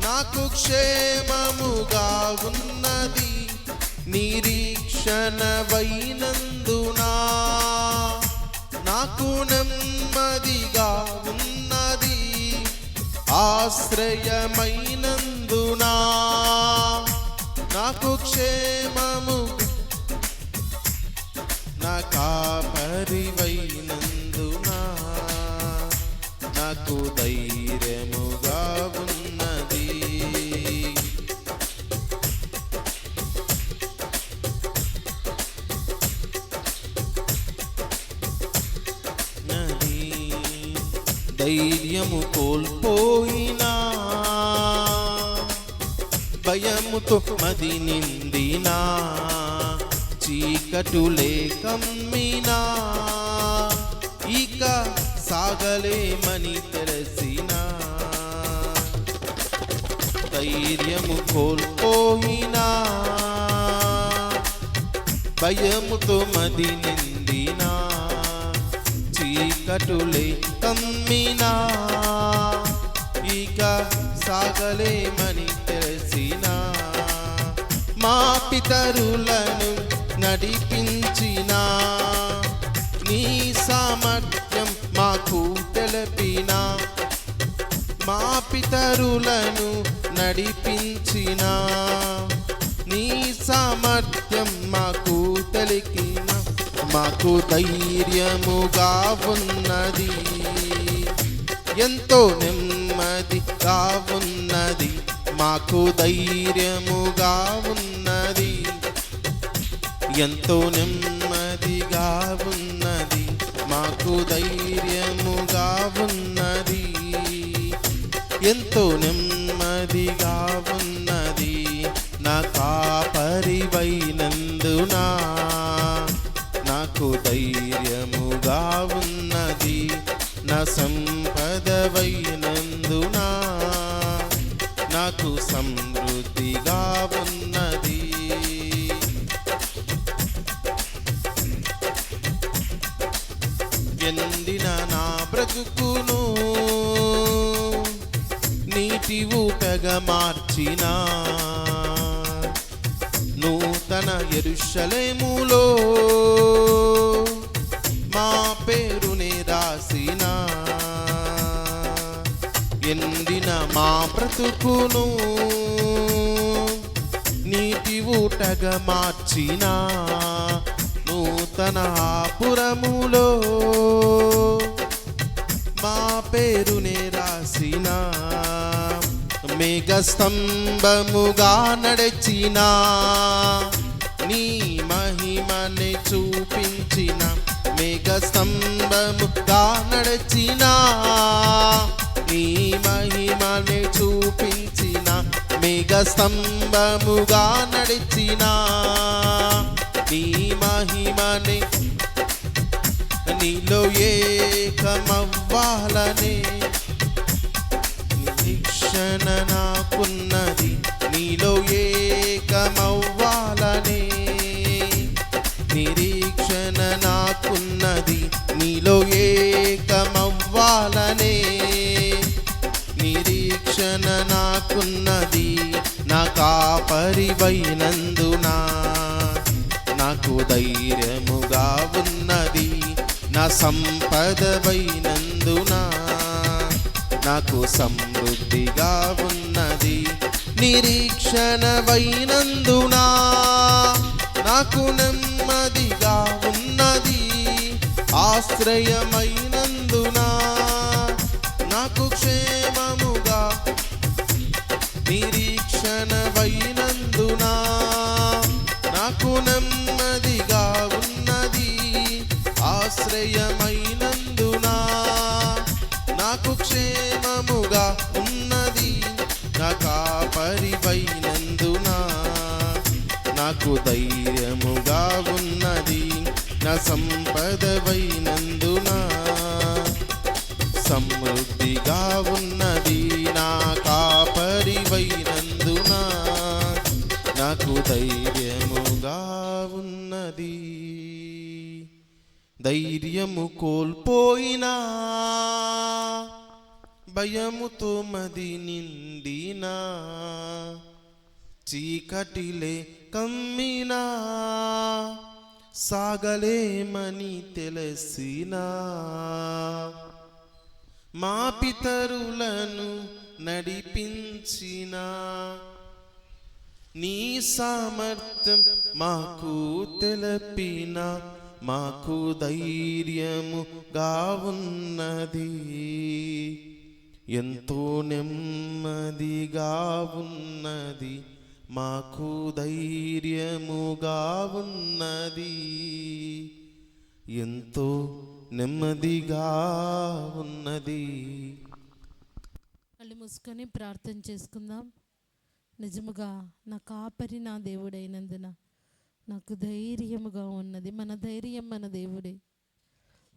నాకు క్షేమముగా ఉన్నది. నిరీక్షణవైనందునా నాకు నెమ్మదిగా ఉన్నది, ఆశ్రయమైనందునా నాకు క్షేమము. నా కాపరివైనందునా నాకు ధైర్యముగా ఉన్నది. ధైర్యము కోల్పోయినా, భయముతో మది నిండినా, చీకటులే కమ్మినా, ఇక సాగలేమని తెలిసినా. ధైర్యము కోల్పోయినా, భయముతో మది నిండినా, చీకటులే కమ్మినా, ఇక సాగలేమని తెలిసినా. మా పితరులను నడిపించిన నీ సామర్థ్యం మాకు తెలిపిన. మా పితరులను నడిపించిన నీ సామర్థ్యం మాకు తెలిపిన. మాకు ధైర్యముగా ఉన్నది, ఎంతో నెమ్మదిగా ఉన్నది. మాకు ధైర్యముగా ఉన్నది, ఎంతో నెమ్మదిగా ఉన్నది. మాకు ధైర్యముగా ఉన్నది, ఎంతో నెమ్మదిగా ఉన్నది. నా కాపరివైనందునా నాకు ధైర్యముగా ఉన్నది, నా సంపదవైనందునా నాకు సమృద్ధిగా ఉన్నది. ఎండిన నా బ్రతుకును నీటి ఊటగా మార్చిన, నూతన యెరూషలేములో మా పేరుని రాసిన. బ్రతుకును నీటి ఊటగా మార్చిన నూతన ఆపురములో మా పేరునే రాసిన మేఘస్తంభముగా నడిచిన నీ మహిమని చూపించిన మేఘస్తంభముగా నడిచిన నీ మహిమని చూపించిన మేఘస్తంభముగా నడిచిన నీ మహిమని నీలో ఏకమవ్వాలనే నిరీక్షణ నాకున్నది నీలో ఏకమవ్వాలనే నిరీక్షణ నాకున్నది నీలో ఏకమవ్వాలనే నిరీక్షణ నాకున్నది నా కాపరివైనందున నాకు ధైర్యముగా ఉన్నది నా సంపదవైనందున నాకు సమృద్ధిగా ఉన్నది నిరీక్షణవైనందున నాకు నెమ్మదిగా ఉన్నది ఆశ్రయమైనందున నాకు క్షేమముగా నిరీక్షణవైనందున నాకు నెమ్మదిగా ఉన్నది ఆశ్రయమైనందున నాకు క్షేమముగా ఉన్నది నా కాపరివైనందున నాకు ధైర్యముగా ఉన్నది నా సంపదవైనందున సమృద్ధిగా ఉన్నది నా కాపరివైనందున నాకు ధైర్యముగా ఉన్నది ధైర్యము కోల్పోయినా భయముతో మది నిండినా చీకటిలే కమ్మినా సాగలేమని తెలిసినా మా పితరులను నడిపించిన నీ సామర్థ్యం మాకు తెలపిన మాకు ధైర్యముగా ఉన్నది ఎంతో నెమ్మదిగా ఉన్నది మాకు ధైర్యముగా ఉన్నది ఎంతో నెమ్మదిగా ఉన్నది. కళ్ళు మూసుకొని ప్రార్థన చేసుకుందాం. నిజముగా నా కాపరి నా దేవుడైనందున నాకు ధైర్యముగా ఉన్నది. మన ధైర్యం మన దేవుడే.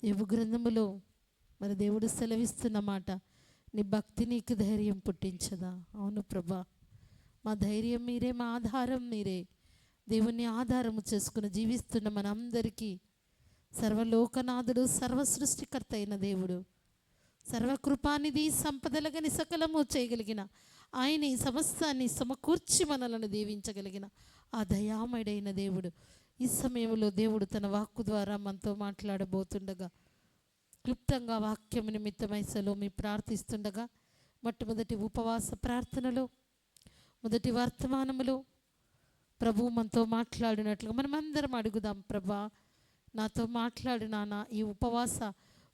యోబు గ్రంథములో మరి దేవుడు సెలవిస్తున్న మాట, నీ భక్తి నీకు ధైర్యం పుట్టించదా? అవును ప్రభా, మా ధైర్యం మీరే, మా ఆధారం మీరే. దేవుణ్ణి ఆధారము చేసుకుని జీవిస్తున్న మనందరికీ సర్వలోకనాథుడు, సర్వ సృష్టికర్త అయిన దేవుడు, సర్వకృపానిధి, సంపదలగని సకలము చేయగలిగిన ఆయన ఈ సమస్తాన్ని సమకూర్చి మనలను దీవించగలిగిన ఆ దయామయుడైన దేవుడు ఈ సమయంలో దేవుడు తన వాక్కు ద్వారా మనతో మాట్లాడబోతుండగా, క్లుప్తంగా వాక్యము నిమిత్తమై సలోమి ప్రార్థిస్తుండగా, మొట్టమొదటి ఉపవాస ప్రార్థనలో మొదటి వర్తమానములో ప్రభు మనతో మాట్లాడినట్లుగా మనమందరం అడుగుదాం. ప్రభా, నాతో మాట్లాడు నాన్న. ఈ ఉపవాస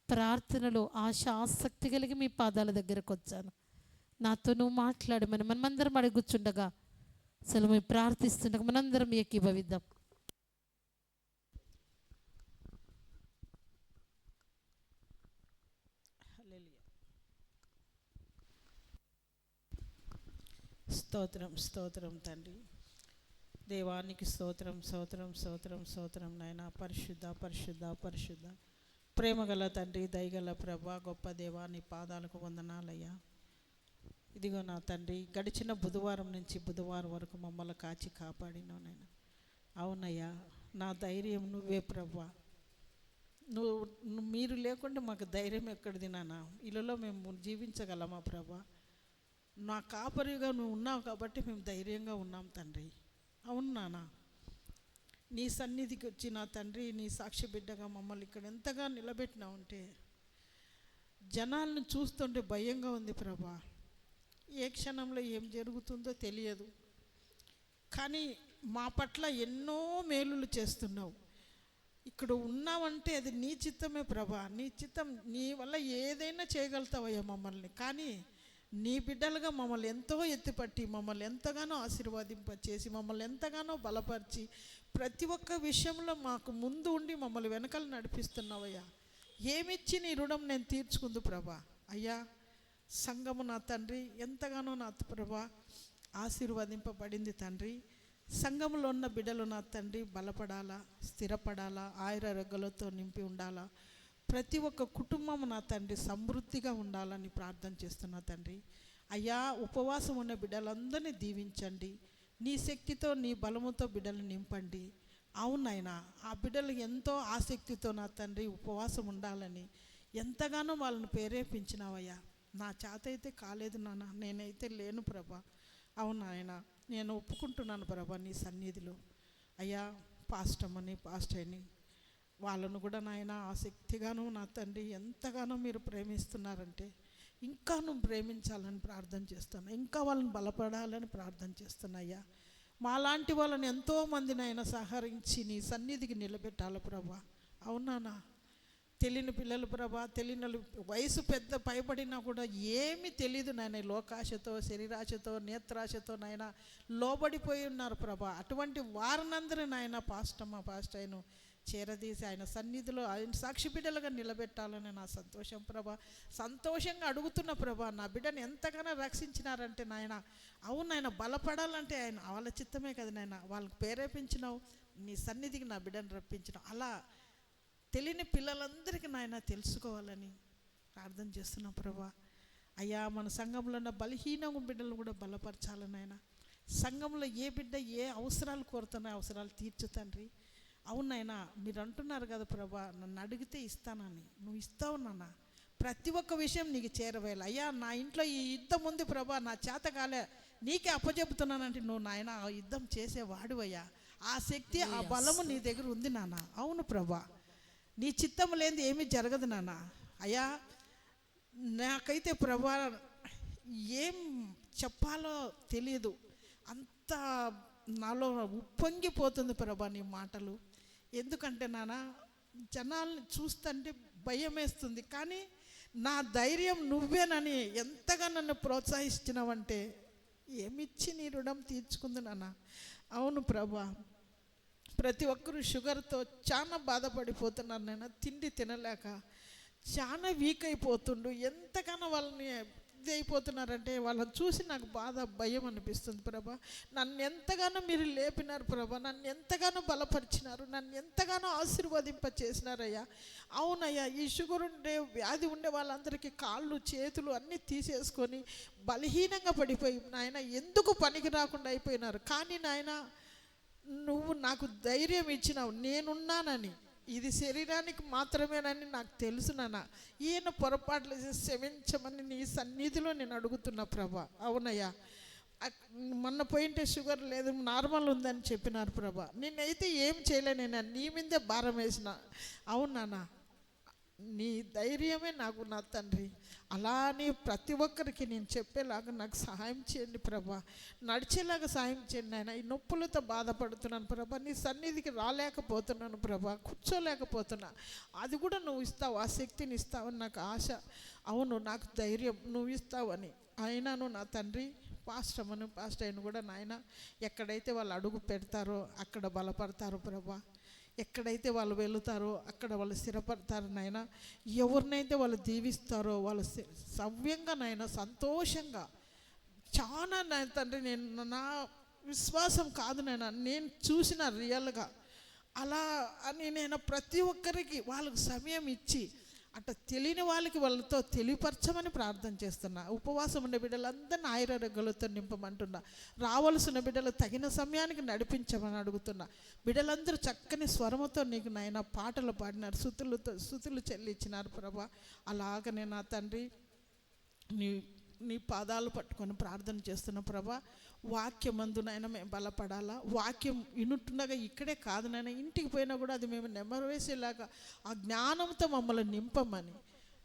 ప్రార్థనలో ఆశ ఆసక్తి కలిగి మీ పాదాల దగ్గరకు వచ్చాను, నాతో నువ్వు మాట్లాడమని మనమందరం అడుగుచుండగా, అసలు మేము ప్రార్థిస్తుండగా మనందరం ఏకీభవిద్దాం. స్తోత్రం స్తోత్రం తండ్రి, దేవానికి స్తోత్రం స్తోత్రం స్తోత్రం స్తోత్రం నాయన. పరిశుద్ధ పరిశుద్ధ పరిశుద్ధ ప్రేమగల తండ్రి, దయగల ప్రభా, గొప్ప దేవా, నీ పాదాలకు వందనాలయ్యా. ఇదిగో నా తండ్రి, గడిచిన బుధవారం నుంచి బుధవారం వరకు మమ్మల్ని కాచి కాపాడినావు నాయన. అవునయ్యా, నా ధైర్యం నువ్వే ప్రభా. మీరు లేకుండా మాకు ధైర్యం ఎక్కడిది నాన్న? ఇళ్ళలో మేము జీవించగలమా ప్రభా? నా కాపరిగా నువ్వు ఉన్నావు కాబట్టి మేము ధైర్యంగా ఉన్నాం తండ్రి. అవును నాన్న, నీ సన్నిధికి వచ్చి నా తండ్రి, నీ సాక్షి బిడ్డగా మమ్మల్ని ఇక్కడ ఎంతగా నిలబెట్టినావు అంటే, జనాలను చూస్తుంటే భయంగా ఉంది ప్రభా. ఏ క్షణంలో ఏం జరుగుతుందో తెలియదు. కానీ మా పట్ల ఎన్నో మేలులు చేస్తున్నావు. ఇక్కడ ఉన్నావంటే అది నీ చిత్తమే ప్రభా. నీ చిత్తం, నీ వల్ల ఏదైనా చేయగలుగుతావయ్యా మమ్మల్ని. కానీ నీ బిడ్డలుగా మమ్మల్ని ఎంతో ఎత్తిపట్టి, మమ్మల్ని ఎంతగానో ఆశీర్వాదింపచేసి, మమ్మల్ని ఎంతగానో బలపరిచి, ప్రతి ఒక్క విషయంలో మాకు ముందు ఉండి మమ్మల్ని వెనకాల నడిపిస్తున్నావయ్యా. ఏమిచ్చి నీ రుణం నేను తీర్చుకుందు ప్రభా. అయ్యా, సంఘము నా తండ్రి ఎంతగానో నా ప్రభా ఆశీర్వదింపబడింది తండ్రి. సంఘంలో ఉన్న బిడ్డలు నా తండ్రి బలపడాలా, స్థిరపడాలా, ఆయురారోగ్యాలతో నింపి ఉండాలా. ప్రతి ఒక్క కుటుంబం నా తండ్రి సమృద్ధిగా ఉండాలని ప్రార్థన చేస్తున్నా తండ్రి. అయ్యా, ఉపవాసం ఉన్న బిడ్డలందరినీ దీవించండి. నీ శక్తితో, నీ బలముతో బిడ్డలు నింపండి. అవునైనా ఆ బిడ్డలు ఎంతో ఆసక్తితో నా తండ్రి ఉపవాసం ఉండాలని ఎంతగానో వాళ్ళని ప్రేరేపించినావయ్యా. నా చేత అయితే కాలేదు నాన్న, నేనైతే లేను ప్రభా. అవునాయన, నేను ఒప్పుకుంటున్నాను ప్రభా నీ సన్నిధిలో. అయ్యా, పాస్టర్ని వాళ్ళను కూడా నాయన ఆసక్తిగాను నా తండ్రి ఎంతగానో మీరు ప్రేమిస్తున్నారంటే ఇంకా నువ్వు ప్రేమించాలని ప్రార్థన చేస్తాను. ఇంకా వాళ్ళని బలపడాలని ప్రార్థన చేస్తున్నాయ్యా. మాలాంటి వాళ్ళని ఎంతోమందిని ఆయన సహకరించి నీ సన్నిధికి నిలబెట్టాలి ప్రభా. అవునానా, తెలియని పిల్లలు ప్రభా, తెలియని వయసు పెద్ద పైబడినా కూడా ఏమీ తెలియదు నాయన, లోకాశతో, శరీరాశతో, నేత్రాశతో నాయన లోబడిపోయి ఉన్నారు ప్రభా. అటువంటి వారినందరూ నాయన పాస్టర్ను చేరదీసి ఆయన సన్నిధిలో ఆయన సాక్షి బిడ్డలుగా నిలబెట్టాలని నా సంతోషం ప్రభా. సంతోషంగా అడుగుతున్న ప్రభా, నా బిడ్డను ఎంతగానో రక్షించినారంటే నాయన, అవును నాయన, బలపడాలంటే ఆయన వాళ్ళ చిత్తమే కదా నాయన. వాళ్ళకి ప్రేరేపించినావు, నీ సన్నిధికి నా బిడ్డను రప్పించినావు. అలా తెలియని పిల్లలందరికీ నాయన తెలుసుకోవాలని ప్రార్థన చేస్తున్నాం ప్రభా. అయ్యా, మన సంఘంలో ఉన్న బలహీన బిడ్డలు కూడా బలపరచాలని ఆయన. సంఘంలో ఏ బిడ్డ ఏ అవసరాలు కోరుతున్నాయో అవసరాలు తీర్చు తండ్రి. అవునైనా మీరు అంటున్నారు కదా ప్రభా, నన్ను అడిగితే ఇస్తానని. నువ్వు ఇస్తావు నాన్న. ప్రతి ఒక్క విషయం నీకు చేరవేయాలి. అయ్యా, నా ఇంట్లో ఈ యుద్ధం ఉంది ప్రభా, నా చేత కాలే, నీకే అప్పచెబుతున్నానంటే నువ్వు నాయన ఆ యుద్ధం చేసేవాడువయ్యా. ఆ శక్తి, ఆ బలము నీ దగ్గర ఉంది నాన్న. అవును ప్రభా, నీ చిత్తం లేనిది ఏమీ జరగదు నాన్న. అయ్యా, నాకైతే ప్రభా ఏం చెప్పాలో తెలియదు, అంత నాలో ఉప్పొంగిపోతుంది ప్రభా నీ మాటలు. ఎందుకంటే నాన్న, జనాల్ని చూస్తుంటే భయం వేస్తుంది, కానీ నా ధైర్యం నువ్వేనని ఎంతగా నన్ను ప్రోత్సహించినావంటే ఏమిచ్చి నీ రుణం తీర్చుకుంది నాన్న. అవును ప్రభా, ప్రతి ఒక్కరూ షుగర్తో చాలా బాధపడిపోతున్నారు నాన్న, తిండి తినలేక చాలా వీక్ అయిపోతుండు. ఎంతగానో వాళ్ళని ఇది అయిపోతున్నారంటే వాళ్ళని చూసి నాకు బాధ, భయం అనిపిస్తుంది ప్రభా. నన్ను ఎంతగానో మీరు లేపినారు ప్రభా, నన్ను ఎంతగానో బలపరిచినారు, నన్ను ఎంతగానో ఆశీర్వదింప చేసినారయ్యా. అవునయ్యా, ఈ షుగర్ ఉండే వ్యాధి ఉండే వాళ్ళందరికీ కాళ్ళు చేతులు అన్నీ తీసేసుకొని బలహీనంగా పడిపోయి నాయన ఎందుకు పనికి రాకుండా అయిపోయినారు. కానీ నాయన, నువ్వు నాకు ధైర్యం ఇచ్చినావు, నేనున్నానని. ఇది శరీరానికి మాత్రమేనని నాకు తెలుసు నాన్న. ఈయన పొరపాట్లు క్షమించమని నీ సన్నిధిలో నేను అడుగుతున్నా ప్రభా. అవునయ్యా, మొన్న పోయింటే షుగర్ లేదు, నార్మల్ ఉందని చెప్పినారు ప్రభా. నేనైతే ఏం చేయలేనైనా, నీ మీదే భారం వేసిన. అవును నాన్న, నీ ధైర్యమే నాకు నా తండ్రి. అలానే ప్రతి ఒక్కరికి నేను చెప్పేలాగా నాకు సహాయం చేయండి ప్రభా, నడిచేలాగా సహాయం చేయండి ఆయన. ఈ నొప్పులతో బాధపడుతున్నాను ప్రభా, నీ సన్నిధికి రాలేకపోతున్నాను ప్రభా, కూర్చోలేకపోతున్నా. అది కూడా నువ్వు ఇస్తావు, ఆ శక్తిని ఇస్తావని నాకు ఆశ. అవును, నాకు ధైర్యం నువ్వు ఇస్తావని. అయినాను నా తండ్రి, పాస్టర్ను కూడా నాయన ఎక్కడైతే వాళ్ళు అడుగు పెడతారో అక్కడ బలపడతారు ప్రభా. ఎక్కడైతే వాళ్ళు వెళుతారో అక్కడ వాళ్ళు స్థిరపడతారు నాయన. ఎవరినైతే వాళ్ళు దీవిస్తారో వాళ్ళు సవ్యంగా నాయన, సంతోషంగా చాలా నాయన తండ్రి. నేను నా విశ్వాసం కాదు నాయన, నేను చూసిన రియల్గా అలా అని నేను ప్రతి ఒక్కరికి వాళ్ళకు సమయం ఇచ్చి అట్లా తెలియని వాళ్ళకి వాళ్ళతో తెలియపరచమని ప్రార్థన చేస్తున్నా. ఉపవాసం ఉండే బిడ్డలందరినీ ఆయురారోగ్యాలతో నింపమంటున్నా. రావాల్సిన బిడ్డలు తగిన సమయానికి నడిపించమని అడుగుతున్నా. బిడ్డలందరూ చక్కని స్వరముతో నీకు నాయన పాటలు పాడినారు, స్తుతులు చెల్లించినారు ప్రభా. అలాగనే నా తండ్రి నీ పాదాలు పట్టుకొని ప్రార్థన చేస్తున్న ప్రభా. వాక్యమందు నాయన మేము బలపడాలా. వాక్యం వినుంటుండగా ఇక్కడే కాదు నాయన, ఇంటికి పోయినా కూడా అది మేము నెమరు వేసేలాగా ఆ జ్ఞానంతో మమ్మల్ని నింపమని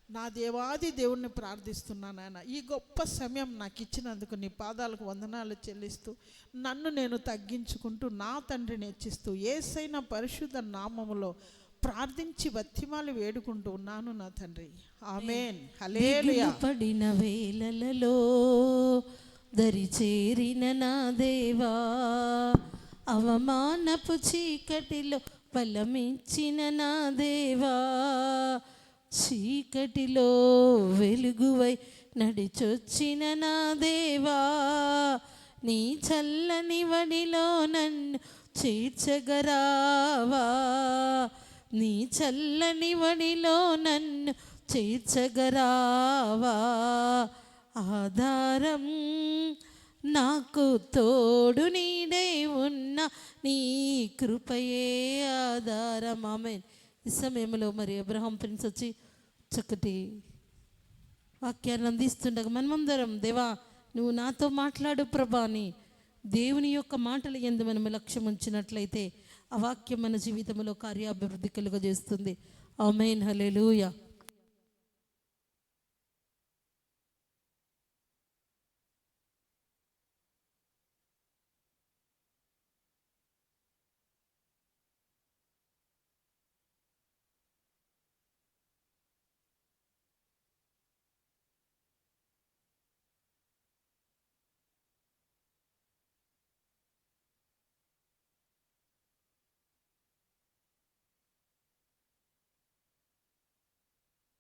నా దేవాది దేవుణ్ణి ప్రార్థిస్తున్నాను ఆయన. ఈ గొప్ప సమయం నాకు ఇచ్చినందుకు నీ పాదాలకు వందనాలు చెల్లిస్తూ నన్ను నేను తగ్గించుకుంటూ నా తండ్రిని హెచ్చిస్తూ యేసయ్య పరిశుద్ధ నామములో ప్రార్థించి బతిమాలి వేడుకుంటూ ఉన్నాను నా తండ్రి. ఆమేన్. హల్లెలూయా. పడిన వేళలలో దరి చేరిన నా దేవా, అవమానపు చీకటిలో ఫలమిచ్చిన నా దేవా, చీకటిలో వెలుగువై నడిచొచ్చిన నా దేవా, నీ చల్లని వడిలో నన్ను చేర్చగరావా, నీ చల్లని వడిలో నన్ను చేర్చగరావా, ఆధారం నాకు తోడు నీడై ఉన్న నీ కృపయే ఆధారం. ఆమేన్. ఈ సమయంలో మరి అబ్రహాం ప్రిన్స్ వచ్చి చక్కటి వాక్యాన్ని అందిస్తుండగా మనమందరం దేవా నువ్వు నాతో మాట్లాడు ప్రభా అని దేవుని యొక్క మాటలు యందు మనం లక్ష్యం ఉంచినట్లయితే ఆ వాక్యం మన జీవితంలో కార్యాభివృద్ధి కలుగజేస్తుంది. ఆమేన్. హల్లెలూయా.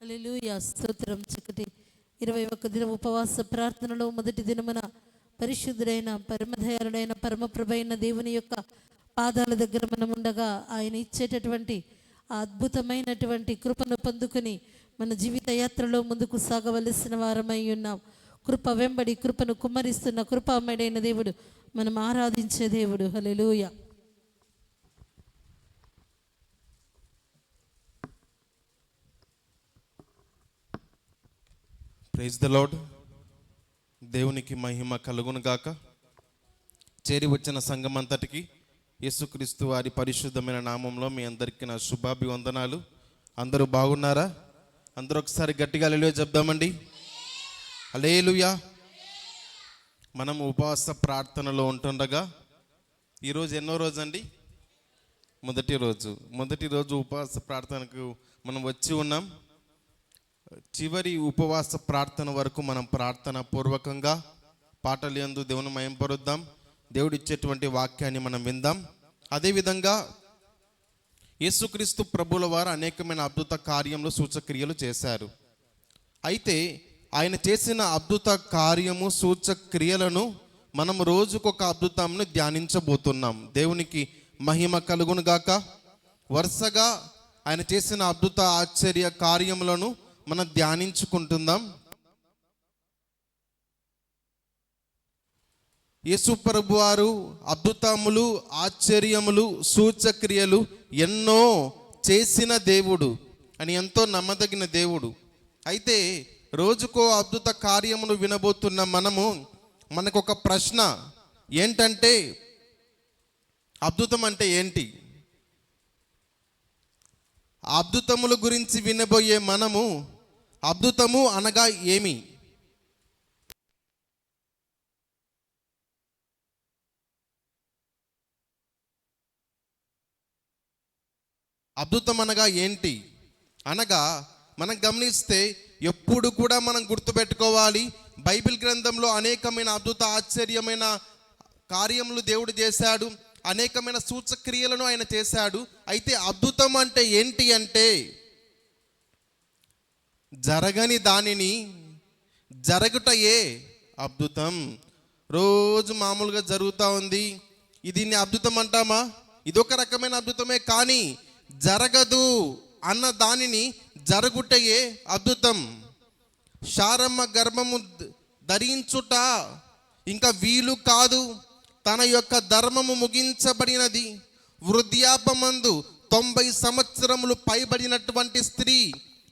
హల్లెలూయా. స్తోత్రం. చక్కటి 21 దిన ఉపవాస ప్రార్థనలో మొదటి దినమున పరిశుద్ధుడైన పరమదయాళుడైన పరమప్రభైన దేవుని యొక్క పాదాల దగ్గర మనం ఉండగా ఆయన ఇచ్చేటటువంటి ఆ అద్భుతమైనటువంటి కృపను పొందుకుని మన జీవిత యాత్రలో ముందుకు సాగవలసిన వారమై ఉన్నాం. కృప వెంబడి కృపను కుమ్మరిస్తున్న కృపామయుడైన దేవుడు మనం ఆరాధించే దేవుడు. హల్లెలూయా. Praise the Lord. దేవునికి మహిమ కలుగును గాక. చేరి వచ్చిన సంఘం అంతటికి యేసుక్రీస్తు వారి పరిశుద్ధమైన నామంలో మీ అందరికీ నా శుభాభివందనాలు. అందరూ బాగున్నారా? అందరూ ఒకసారి గట్టిగా హల్లెలూయా చెప్దామండి. హల్లెలూయా. మనం ఉపవాస ప్రార్థనలో ఉంటుండగా ఈరోజు ఎన్నో రోజు అండి? మొదటి రోజు ఉపవాస ప్రార్థనకు మనం వచ్చి ఉన్నాం. చివరి ఉపవాస ప్రార్థన వరకు మనం ప్రార్థన పూర్వకంగా పాటలు యందు దేవుని మహింపరుద్దాం. దేవుడు ఇచ్చేటువంటి వాక్యాన్ని మనం విందాం. అదేవిధంగా యేసుక్రీస్తు ప్రభుల వారు అనేకమైన అద్భుత కార్యములు సూచక్రియలు చేశారు. అయితే ఆయన చేసిన అద్భుత కార్యము సూచక్రియలను మనం రోజుకొక అద్భుతంను ధ్యానించబోతున్నాం. దేవునికి మహిమ కలుగును గాక. వరుసగా ఆయన చేసిన అద్భుత ఆశ్చర్య కార్యములను మనం ధ్యానించుకుంటుందాం. యేసు ప్రభు వారు అద్భుతములు ఆశ్చర్యములు సూచక్రియలు ఎన్నో చేసిన దేవుడు అని ఎంతో నమ్మదగిన దేవుడు. అయితే రోజుకో అద్భుత కార్యమును వినబోతున్న మనకు ఒక ప్రశ్న ఏంటంటే అద్భుతం అంటే ఏంటి? అద్భుతముల గురించి వినబోయే మనము అద్భుతము అనగా ఏమి? అద్భుతం అనగా ఏంటి అనగా మనం గమనిస్తే ఎప్పుడు కూడా మనం గుర్తుపెట్టుకోవాలి, బైబిల్ గ్రంథంలో అనేకమైన అద్భుత ఆశ్చర్యమైన కార్యములు దేవుడు చేశాడు, అనేకమైన సూచక్రియలను ఆయన చేశాడు. అయితే అద్భుతం అంటే ఏంటి అంటే జరగని దానిని జరగుటయే అద్భుతం. రోజు మామూలుగా జరుగుతూ ఉంది, దీన్ని అద్భుతం అంటామా? ఇదొక రకమైన అద్భుతమే, కానీ జరగదు అన్న దానిని జరుగుటయే అద్భుతం. శారమ్మ గర్భము ధరించుట ఇంకా వీలు కాదు, తన యొక్క ధర్మము ముగించబడినది. వృద్ధాపమందు 90 సంవత్సరములు పైబడినటువంటి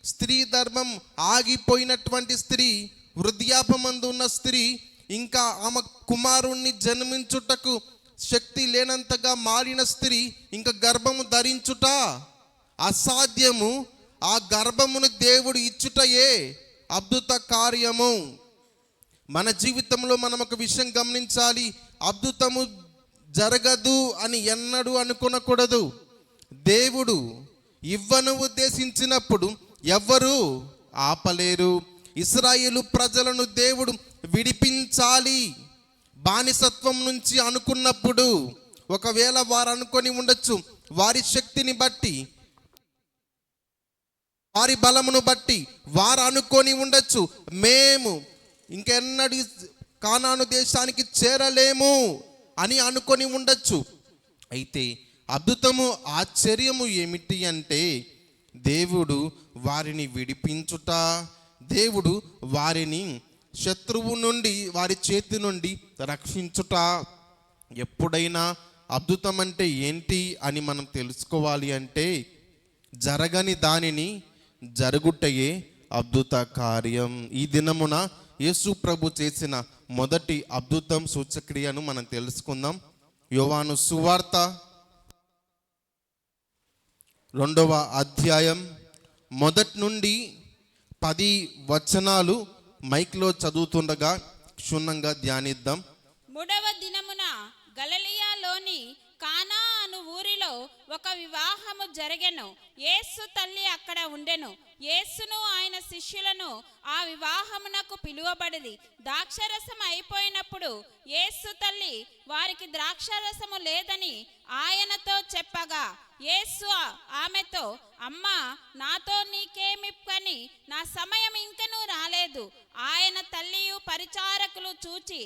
స్త్రీ ధర్మం ఆగిపోయినటువంటి స్త్రీ, వృద్ధాపమందు ఉన్న స్త్రీ, ఇంకా ఆమె కుమారుణ్ణి జన్మించుటకు శక్తి లేనంతగా మారిన స్త్రీ ఇంకా గర్భము ధరించుట అసాధ్యము ఆ గర్భమును దేవుడు ఇచ్చుటయే అద్భుత కార్యము. మన జీవితంలో మనం ఒక విషయం గమనించాలి, అద్భుతము జరగదు అని ఎన్నడూ అనుకోనకూడదు. దేవుడు ఇవ్వను ఉద్దేశించినప్పుడు ఎవ్వరూ ఆపలేరు. ఇశ్రాయేలు ప్రజలను దేవుడు విడిపించాలి బానిసత్వం నుంచి అనుకున్నప్పుడు, ఒకవేళ వారు అనుకొని ఉండొచ్చు, వారి శక్తిని బట్టి, వారి బలమును బట్టి వారు అనుకొని ఉండొచ్చు, మేము ఇంకెన్నడూ కానాను దేశానికి చేరలేము అని అనుకొని ఉండొచ్చు. అయితే అద్భుతము ఆశ్చర్యము ఏమిటి అంటే, దేవుడు వారిని విడిపించుట, దేవుడు వారిని శత్రువు నుండి, వారి చేతి నుండి రక్షించుట. ఎప్పుడైనా అద్భుతం అంటే ఏంటి అని మనం తెలుసుకోవాలి అంటే, జరగని దానిని జరుగుటయే అద్భుత కార్యం. ఈ దినమున యేసు ప్రభు చేసిన మొదటి అద్భుతం సూచక్రియను మనం తెలుసుకుందాం. యోహాను సువార్త 2వ అధ్యాయం 1 నుండి 10 వచనాలు మైక్లో చదువుతుండగా క్షుణ్ణంగా ధ్యానిద్దాం. 3వ దినమున గలిలయలోని కానా అను ఊరిలో ఒక వివాహము జరగెను. యేసు తల్లి అక్కడ ఉండెను. యేసును ఆయన శిష్యులను ఆ వివాహమునకు పిలువబడిరి. ద్రాక్షరసం అయిపోయినప్పుడు యేసు తల్లి వారికి ద్రాక్షరసము లేదని ఆయనతో చెప్పగా, యేసు ఆమెతో, అమ్మా, నాతో నీకేమి పని? నా సమయం ఇంకనూ రాలేదు. ఆయన తల్లియు పరిచారకులు చూచి,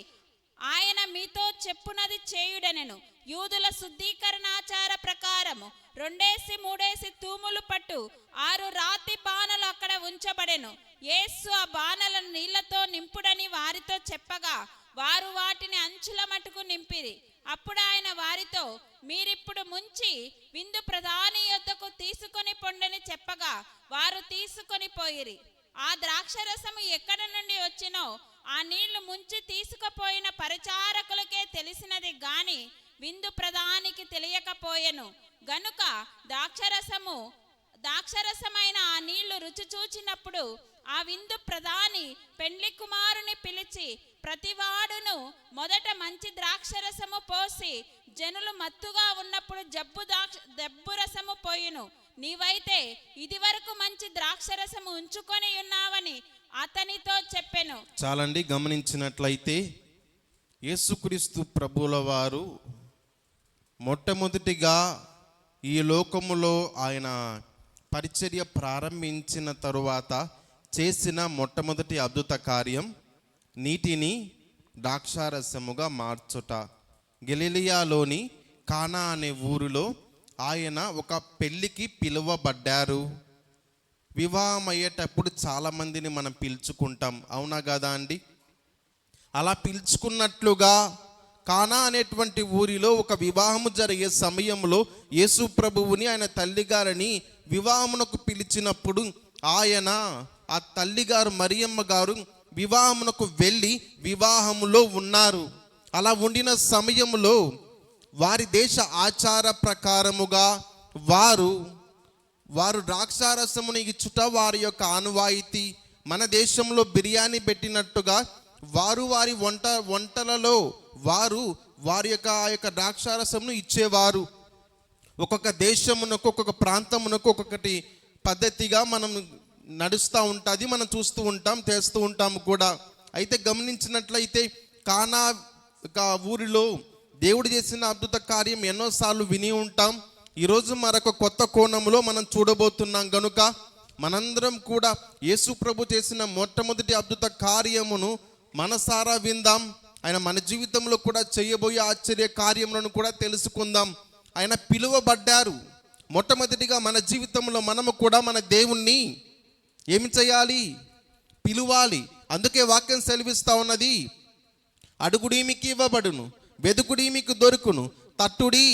ఆయన మీతో చెప్పునది చేయుడనెను. యూదుల శుద్ధీకరణాచార ప్రకారము 2-3 తూములు పట్టు 6 రాతి బాణలు అక్కడ ఉంచబడెను. యేసు ఆ బాణలను నీళ్లతో నింపుడని వారితో చెప్పగా, వారు వాటిని అంచుల మటుకు నింపిరి. అప్పుడు ఆయన వారితో, మీరిప్పుడు ముంచి విందు ప్రధాని యొద్దకు తీసుకొని పొండని చెప్పగా, వారు తీసుకొని పోయిరి. ఆ ద్రాక్షరసము ఎక్కడ నుండి వచ్చినో ఆ నీళ్లు ముంచి తీసుకుపోయిన పరిచారకులకే తెలిసినది గాని విందు ప్రధానికి తెలియకపోయెను. గనుక ద్రాక్షరసమైన ఆ నీళ్లు రుచి చూచినప్పుడు ఆ విందు ప్రధాని పెండ్లి కుమారుని పిలిచి, ప్రతివాడును మొదట మంచి ద్రాక్షరసము పోసి జనులు మత్తుగా ఉన్నప్పుడు జబ్బు రసము పోయును. నీవైతే ఇదివరకు మంచి ద్రాక్షరసము ఉంచుకొని ఉన్నావని అతనితో చెప్పెను. చాలండి. గమనించినట్లయితే యేసుక్రీస్తు ప్రభువుల వారు మొట్టమొదటిగా ఈ లోకములో ఆయన పరిచర్య ప్రారంభించిన తరువాత చేసిన మొట్టమొదటి అద్భుత కార్యం నీటిని ద్రాక్షారసముగా మార్చుట. గలిలయలోని కానా అనే ఊరిలో ఆయన ఒక పెళ్ళికి పిలువబడ్డారు. వివాహం అయ్యేటప్పుడు చాలామందిని మనం పిలుచుకుంటాం, అవునా కదా అండి? అలా పిలుచుకున్నట్లుగా కానా అనేటువంటి ఊరిలో ఒక వివాహము జరిగే సమయంలో యేసు ప్రభువుని, ఆయన తల్లిగారిని వివాహమునకు పిలిచినప్పుడు ఆయన, ఆ తల్లిగారు మరియమ్మ గారు వివాహమునకు వెళ్ళి వివాహములో ఉన్నారు. అలా ఉండిన సమయంలో వారి దేశ ఆచార ప్రకారముగా వారు ద్రాక్షారసమును ఇచ్చుట వారి యొక్క ఆనవాయితీ. మన దేశంలో బిర్యానీ పెట్టినట్టుగా వారు వారి వంటలలో వారి యొక్క ద్రాక్షారసమును ఇచ్చేవారు. ఒక్కొక్క దేశమునకు, ఒక్కొక్క ప్రాంతమునకు ఒక్కొక్కటి పద్ధతిగా మనం నడుస్తూ ఉంటుంది, మనం చూస్తూ ఉంటాం, చేస్తూ ఉంటాము కూడా. అయితే గమనించినట్లయితే కానా ఊరిలో దేవుడు చేసిన అద్భుత కార్యం ఎన్నోసార్లు విని ఉంటాం. ఈరోజు మరొక కొత్త కోణంలో మనం చూడబోతున్నాం. గనుక మనందరం కూడా యేసు ప్రభు చేసిన మొట్టమొదటి అద్భుత కార్యమును మనసారా విందాం. ఆయన మన జీవితంలో కూడా చేయబోయే ఆశ్చర్య కార్యములను కూడా తెలుసుకుందాం. ఆయన పిలువబడ్డారు. మొట్టమొదటిగా మన జీవితంలో మనము కూడా మన దేవుణ్ణి ఏమి చేయాలి? పిలువాలి. అందుకే వాక్యం సెలవిస్తూ ఉన్నది, అడుగుడి మీకు ఇవ్వబడును, వెదుకుడి మీకు దొరుకును, తట్టుడి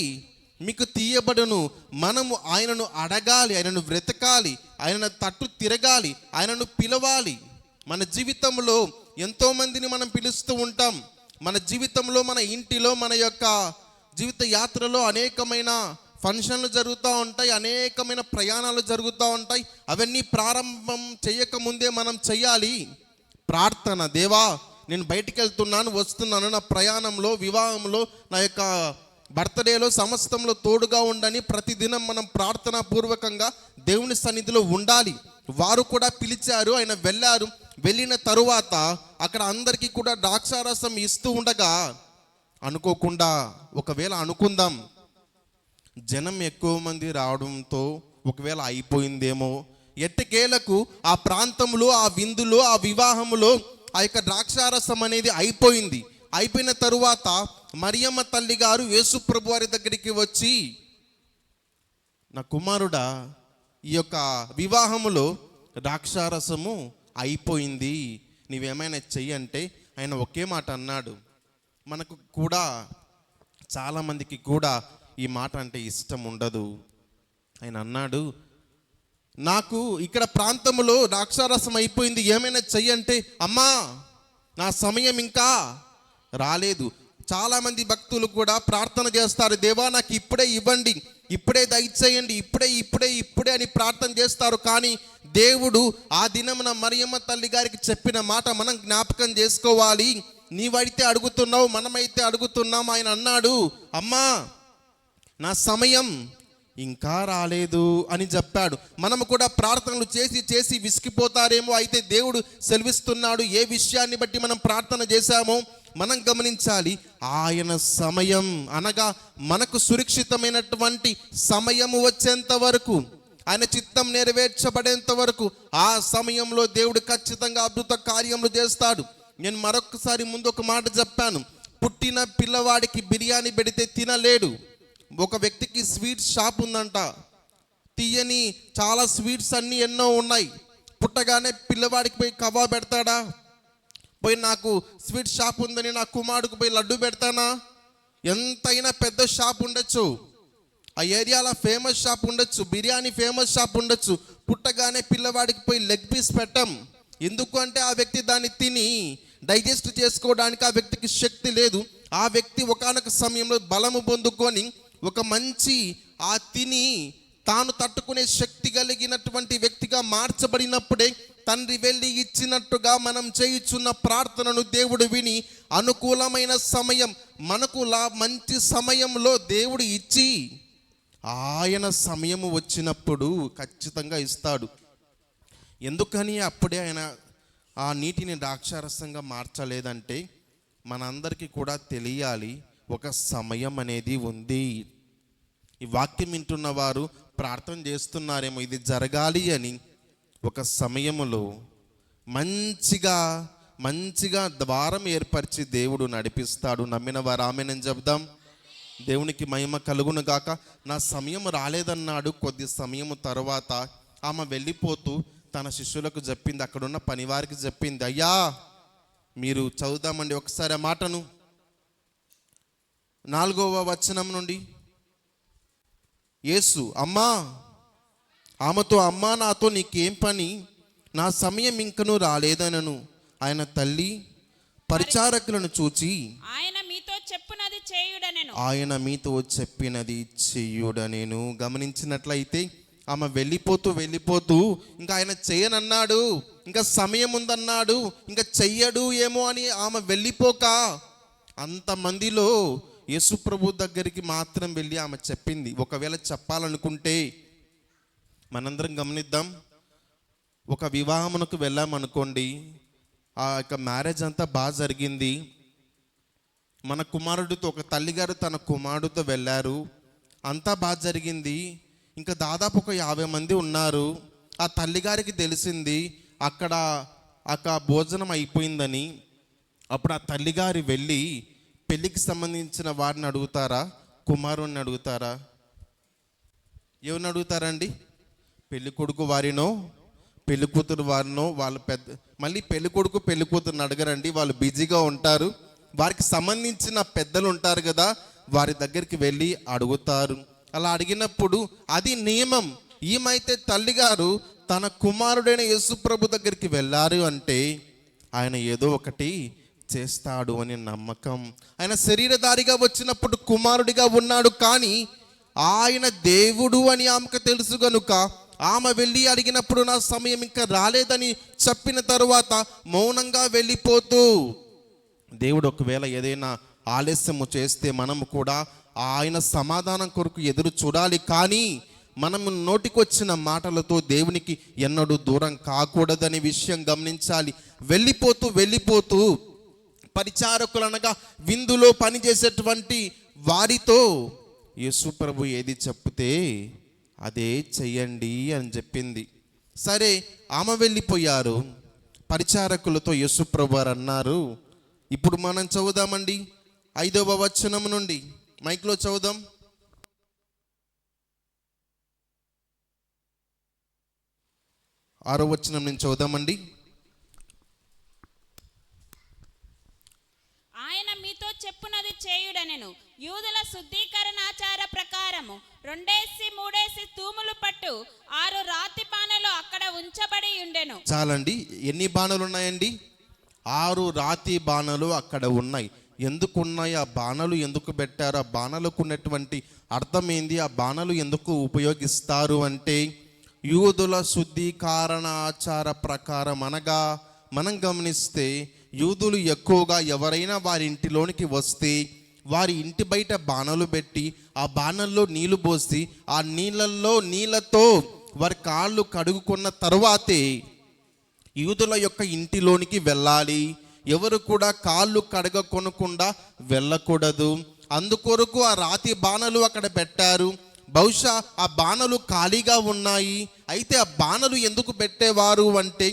మీకు తీయబడును. మనము ఆయనను అడగాలి, ఆయనను వెతకాలి, ఆయన తట్టు తిరగాలి, ఆయనను పిలవాలి. మన జీవితంలో ఎంతోమందిని మనం పిలుస్తూ ఉంటాం. మన జీవితంలో, మన ఇంటిలో, మన యొక్క జీవిత యాత్రలో అనేకమైన ఫంక్షన్లు జరుగుతూ ఉంటాయి, అనేకమైన ప్రయాణాలు జరుగుతూ ఉంటాయి. అవన్నీ ప్రారంభం చేయకముందే మనం చేయాలి ప్రార్థన. దేవా, నేను బయటికి వెళ్తున్నాను, వస్తున్నాను, నా ప్రయాణంలో, వివాహంలో, నా యొక్క బర్త్డేలో, సమస్తంలో తోడుగా ఉండని ప్రతిదినం మనం ప్రార్థనా పూర్వకంగా దేవుని సన్నిధిలో ఉండాలి. వారు కూడా పిలిచారు, ఆయన వెళ్ళారు. వెళ్ళిన తరువాత అక్కడ అందరికీ కూడా ద్రాక్షారసం ఇస్తూ ఉండగా అనుకోకుండా, ఒకవేళ అనుకుందాం జనం ఎక్కువ మంది రావడంతో ఒకవేళ అయిపోయిందేమో, ఎట్టకేలకు ఆ ప్రాంతంలో, ఆ విందులో, ఆ వివాహంలో ఆ యొక్క ద్రాక్షారసం అనేది అయిపోయింది. అయిపోయిన తరువాత మరియమ్మ తల్లి గారు యేసు ప్రభు వారి దగ్గరికి వచ్చి, నా కుమారుడా, ఈ యొక్క వివాహములో ద్రాక్షారసము అయిపోయింది, నీవేమైనా చెయ్యి అంటే ఆయన ఒకే మాట అన్నాడు. మనకు కూడా చాలామందికి కూడా ఈ మాట అంటే ఇష్టం ఉండదు. ఆయన అన్నాడు, నాకు ఇక్కడ ప్రాంతంలో ద్రాక్షారసం అయిపోయింది, ఏమైనా చెయ్యి అంటే, అమ్మా నా సమయం ఇంకా రాలేదు. చాలామంది భక్తులు కూడా ప్రార్థన చేస్తారు, దేవా నాకు ఇప్పుడే ఇవ్వండి, ఇప్పుడే దయచేయండి, ఇప్పుడే అని ప్రార్థన చేస్తారు. కానీ దేవుడు ఆ దినమున మరియమ్మ తల్లి గారికి చెప్పిన మాట మనం జ్ఞాపకం చేసుకోవాలి. నీవైతే అడుగుతున్నావు, మనమైతే అడుగుతున్నాం. ఆయన అన్నాడు, అమ్మా నా సమయం ఇంకా రాలేదు అని చెప్పాడు. మనము కూడా ప్రార్థనలు చేసి విసిగిపోతారేమో. అయితే దేవుడు సెలవిస్తున్నాడు, ఏ విషయాన్ని బట్టి మనం ప్రార్థన చేశామో మనం గమనించాలి. ఆయన సమయం అనగా మనకు సురక్షితమైనటువంటి సమయము వచ్చేంత వరకు, ఆయన చిత్తం నెరవేర్చబడేంత వరకు, ఆ సమయంలో దేవుడు ఖచ్చితంగా అద్భుత కార్యములు చేస్తాడు. నేను మరొకసారి ముందు ఒక మాట చెప్పాను, పుట్టిన పిల్లవాడికి బిర్యానీ పెడితే తినలేడు. ఒక వ్యక్తికి స్వీట్ షాప్ ఉందంట, తీయని చాలా స్వీట్స్ అన్నీ ఎన్నో ఉన్నాయి. పుట్టగానే పిల్లవాడికి పోయి కబాబ్ పెడతాడా? పోయి నాకు స్వీట్ షాప్ ఉందని నా కుమారుడికి పోయి లడ్డు పెడతానా? ఎంతైనా పెద్ద షాప్ ఉండొచ్చు, ఆ ఏరియాలో ఫేమస్ షాప్ ఉండొచ్చు, బిర్యానీ ఫేమస్ షాప్ ఉండొచ్చు. పుట్టగానే పిల్లవాడికి పోయి లెగ్ పీస్ పెట్టం. ఎందుకు అంటే ఆ వ్యక్తి దాన్ని తిని డైజెస్ట్ చేసుకోవడానికి ఆ వ్యక్తికి శక్తి లేదు. ఆ వ్యక్తి ఒకానొక సమయంలో బలము పొందుకొని ఒక మంచి ఆ తిని తాను తట్టుకునే శక్తి కలిగినటువంటి వ్యక్తిగా మార్చబడినప్పుడే తండ్రి వెళ్ళి ఇచ్చినట్టుగా మనం చేయుచున్న ప్రార్థనను దేవుడు విని అనుకూలమైన సమయం మనకు మంచి సమయంలో దేవుడు ఇచ్చి ఆయన సమయము వచ్చినప్పుడు ఖచ్చితంగా ఇస్తాడు. ఎందుకని అప్పుడే ఆయన ఆ నీటిని ద్రాక్షారసంగా మార్చలేదంటే మనందరికీ కూడా తెలియాలి, ఒక సమయం అనేది ఉంది. ఈ వాక్యం వింటున్న వారు ప్రార్థన చేస్తున్నారేమో ఇది జరగాలి అని. ఒక సమయములో మంచిగా ద్వారం ఏర్పరిచి దేవుడు నడిపిస్తాడు. నమ్మిన వారు ఆమేనని చెప్దాం. దేవునికి మహిమ కలుగును గాక. నా సమయం రాలేదన్నాడు. కొద్ది సమయము తర్వాత ఆమె వెళ్ళిపోతూ తన శిష్యులకు చెప్పింది, అక్కడున్న పనివారికి చెప్పింది, అయ్యా మీరు చదువుదామండి ఒకసారి ఆ మాటను, 4వ వచనం నుండి. యేసు అమ్మా ఆమెతో, అమ్మా నాతో నీకేం పని, నా సమయం ఇంకను రాలేదనను. ఆయన తల్లి పరిచారకులను చూచి, ఆయన మీతో చెప్పినది చేయుడనెను. ఆయన మీతో చెప్పినది చెయ్యుడనెను. గమనించినట్లయితే ఆమె వెళ్ళిపోతూ ఇంకా ఆయన చేయనన్నాడు, ఇంకా సమయం ఉందన్నాడు, ఇంకా చెయ్యడు ఏమో అని ఆమె వెళ్ళిపోక అంతమందిలో యేసు ప్రభు దగ్గరికి మాత్రం వెళ్ళి ఆమె చెప్పింది. ఒకవేళ చెప్పాలనుకుంటే మనందరం గమనిద్దాం, ఒక వివాహమునకు వెళ్ళామనుకోండి, ఆ యొక్క మ్యారేజ్ అంతా బాగా జరిగింది. మన కుమారుడితో, ఒక తల్లిగారు తన కుమారుడితో వెళ్ళారు, అంతా బాగా జరిగింది. ఇంకా దాదాపు ఒక 50 మంది ఉన్నారు. ఆ తల్లిగారికి తెలిసింది అక్కడ భోజనం అయిపోయిందని. అప్పుడు ఆ తల్లిగారి వెళ్ళి పెళ్ళికి సంబంధించిన వారిని అడుగుతారా, కుమారుడిని అడుగుతారా? ఎవరిని అడుగుతారండి? పెళ్లి కొడుకు వారినో పెళ్లి కూతురు వారినో? వాళ్ళు మళ్ళీ పెళ్లి కొడుకు పెళ్లి కూతురుని అడగరండి, వాళ్ళు బిజీగా ఉంటారు. వారికి సంబంధించిన పెద్దలు ఉంటారు కదా, వారి దగ్గరికి వెళ్ళి అడుగుతారు. అలా అడిగినప్పుడు అది నియమం. ఈమైతే తల్లిగారు తన కుమారుడైన యేసు ప్రభు దగ్గరికి వెళ్ళారు అంటే ఆయన ఏదో ఒకటి చేస్తాడు అని నమ్మకం. ఆయన శరీరధారిగా వచ్చినప్పుడు కుమారుడిగా ఉన్నాడు, కానీ ఆయన దేవుడు అని ఆమెకు తెలుసు గనుక ఆమె వెళ్ళి అడిగినప్పుడు నా సమయం ఇంకా రాలేదని చెప్పిన తరువాత మౌనంగా వెళ్ళిపోతూ, దేవుడు ఒకవేళ ఏదైనా ఆలస్యము చేస్తే మనము కూడా ఆయన సమాధానం కొరకు ఎదురు చూడాలి. కానీ మనము నోటికొచ్చిన మాటలతో దేవునికి ఎన్నడూ దూరం కాకూడదనే విషయం గమనించాలి. వెళ్ళిపోతూ పరిచారకులు అనగా విందులో పనిచేసేటువంటి వారితో యేసు ప్రభు ఏది చెప్తే అదే చెయ్యండి అని చెప్పింది. సరే, ఆమె వెళ్ళిపోయారు. పరిచారకులతో యేసు ప్రభు వారు అన్నారు. ఇప్పుడు మనం చదువుదామండి 5వ వచనం నుండి, మైక్లో చదువుదాం. 6వ వచనం నుంచి చదువుదామండి. ఆయన మీతో చెప్పునది చేయుడనెను. యూదుల శుద్ధీకరణాచార ప్రకారము 2-3 తూములు పట్టు 6 రాతి బాణలు అక్కడ ఉంచబడి ఉండెను. చాలండి. ఎన్ని బాణలు ఉన్నాయండి? 6 రాతి బాణలు అక్కడ ఉన్నాయి. ఎందుకు ఉన్నాయి? ఆ బాణలు ఎందుకు పెట్టారు? ఆ బాణలకు ఉన్నటువంటి అర్థం ఏంది? ఆ బాణలు ఎందుకు ఉపయోగిస్తారు అంటే, యూదుల శుద్ధీకరణ ఆచార ప్రకారం అనగా మనం గమనిస్తే యూదులు ఎక్కువగా ఎవరైనా వారి ఇంటిలోనికి వస్తే వారి ఇంటి బయట బాణలు పెట్టి ఆ బాణల్లో నీళ్లు పోసి ఆ నీళ్ళతో వారి కాళ్ళు కడుగుకున్న తరువాతే యూదుల యొక్క ఇంటిలోనికి వెళ్ళాలి. ఎవరు కూడా కాళ్ళు కడగకొనకుండా వెళ్ళకూడదు. అందుకొరకు ఆ రాతి బాణలు అక్కడ పెట్టారు. బహుశా ఆ బాణలు ఖాళీగా ఉన్నాయి. అయితే ఆ బాణలు ఎందుకు పెట్టేవారు అంటే,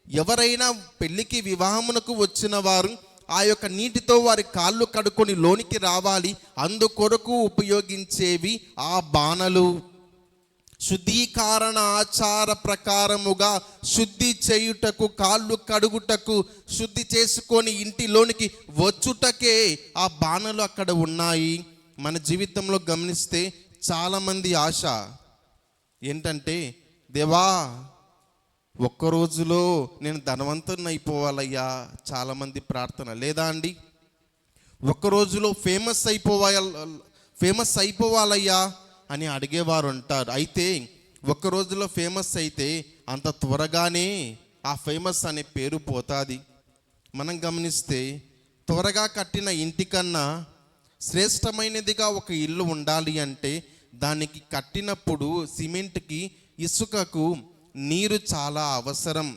ఎవరైనా పెళ్లికి వివాహమునకు వచ్చిన వారు ఆ యొక్క నీటితో వారి కాళ్ళు కడుక్కొని లోనికి రావాలి. అందుకొరకు ఉపయోగించేవి ఆ బాణలు. శుద్ధీకరణ ఆచార ప్రకారముగా శుద్ధి చేయుటకు, కాళ్ళు కడుగుటకు, శుద్ధి చేసుకొని ఇంటిలోనికి వచ్చుటకే ఆ బాణలు అక్కడ ఉన్నాయి. మన జీవితంలో గమనిస్తే చాలామంది ఆశ ఏంటంటే, దేవా ఒక్కరోజులో నేను ధనవంతుని అయిపోవాలయ్యా. చాలామంది ప్రార్థన లేదా అండి? ఒక్కరోజులో ఫేమస్ అయిపోవాలయ్యా అని అడిగేవారు ఉంటారు. అయితే ఒక్క రోజులో ఫేమస్ అయితే అంత త్వరగానే ఆ ఫేమస్ అనే పేరు పోతుంది. మనం గమనిస్తే త్వరగా కట్టిన ఇంటికన్నా శ్రేష్టమైనదిగా ఒక ఇల్లు ఉండాలి అంటే దానికి కట్టినప్పుడు సిమెంట్కి, ఇసుకకు నీరు చాలా అవసరం.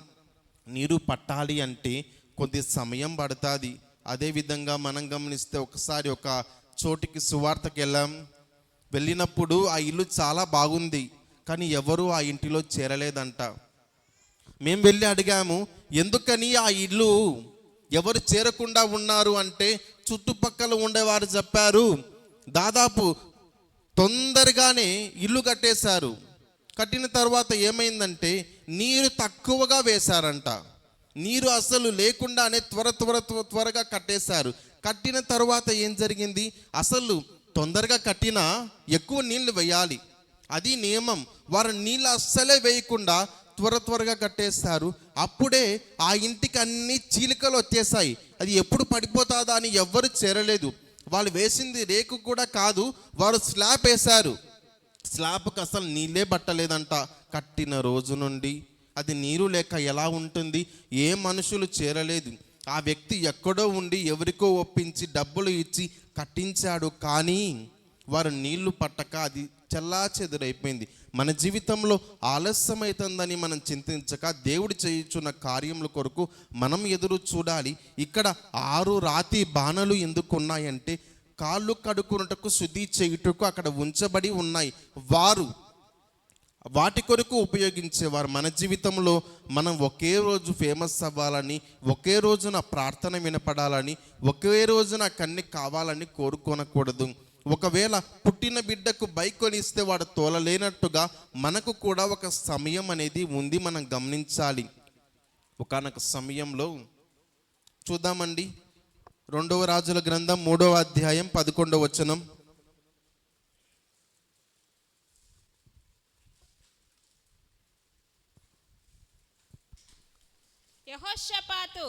నీరు పట్టాలి అంటే కొద్ది సమయం పడుతుంది. అదేవిధంగా మనం గమనిస్తే ఒకసారి ఒక చోటికి సువార్తకి వెళ్ళినప్పుడు ఆ ఇల్లు చాలా బాగుంది, కానీ ఎవరు ఆ ఇంటిలో చేరలేదంట. మేము వెళ్ళి అడిగాము, ఎందుకని ఆ ఇల్లు ఎవరు చేరకుండా ఉన్నారు అంటే చుట్టుపక్కల ఉండేవారు చెప్పారు, దాదాపు తొందరగానే ఇల్లు కట్టేశారు. కట్టిన తర్వాత ఏమైందంటే నీరు తక్కువగా వేశారంట. నీరు అసలు లేకుండానే త్వరగా కట్టేశారు. కట్టిన తర్వాత ఏం జరిగింది? అసలు తొందరగా కట్టినా ఎక్కువ నీళ్లు వేయాలి, అది నియమం. వారు నీళ్ళు అస్సలే వేయకుండా త్వరగా కట్టేస్తారు. అప్పుడే ఆ ఇంటికి అన్ని చీలికలు వచ్చేసాయి. అది ఎప్పుడు పడిపోతుందా అని ఎవ్వరు చేరలేదు. వాళ్ళు వేసింది రేకు కూడా కాదు, వారు స్లాబ్ వేశారు. స్లాబ్కి అసలు నీళ్ళే పట్టలేదంట. కట్టిన రోజు నుండి అది నీరు లేక ఎలా ఉంటుంది? ఏ మనుషులు చేరలేదు. ఆ వ్యక్తి ఎక్కడో ఉండి ఎవరికో ఒప్పించి డబ్బులు ఇచ్చి కట్టించాడు, కానీ వారు నీళ్లు పట్టక అది చెల్లాచెదురైపోయింది. మన జీవితంలో ఆలస్యమవుతుందని మనం చింతించక దేవుడు చేయుచున్న కార్యముల కొరకు మనం ఎదురు చూడాలి. ఇక్కడ 6 రాతి బాణలు ఎందుకు ఉన్నాయంటే కాళ్ళు కడుక్కున్నటకు, శుద్ధి చేయుటకు అక్కడ ఉంచబడి ఉన్నాయి. వారు వాటి కొరకు ఉపయోగించేవారు. మన జీవితంలో మనం ఒకే రోజు ఫేమస్ అవ్వాలని, ఒకే రోజున ప్రార్థన వినపడాలని, ఒకే రోజున కన్ని కావాలని కోరుకోనకూడదు. ఒకవేళ పుట్టిన బిడ్డకు బైక్ కొనిస్తే వాడు తోలలేనట్టుగా మనకు కూడా ఒక సమయం అనేది ఉంది, మనం గమనించాలి. ఒకానొక సమయంలో చూద్దామండి, 2వ రాజుల గ్రంథం 3వ అధ్యాయం 11వ వచనం. యెహోషాపాతు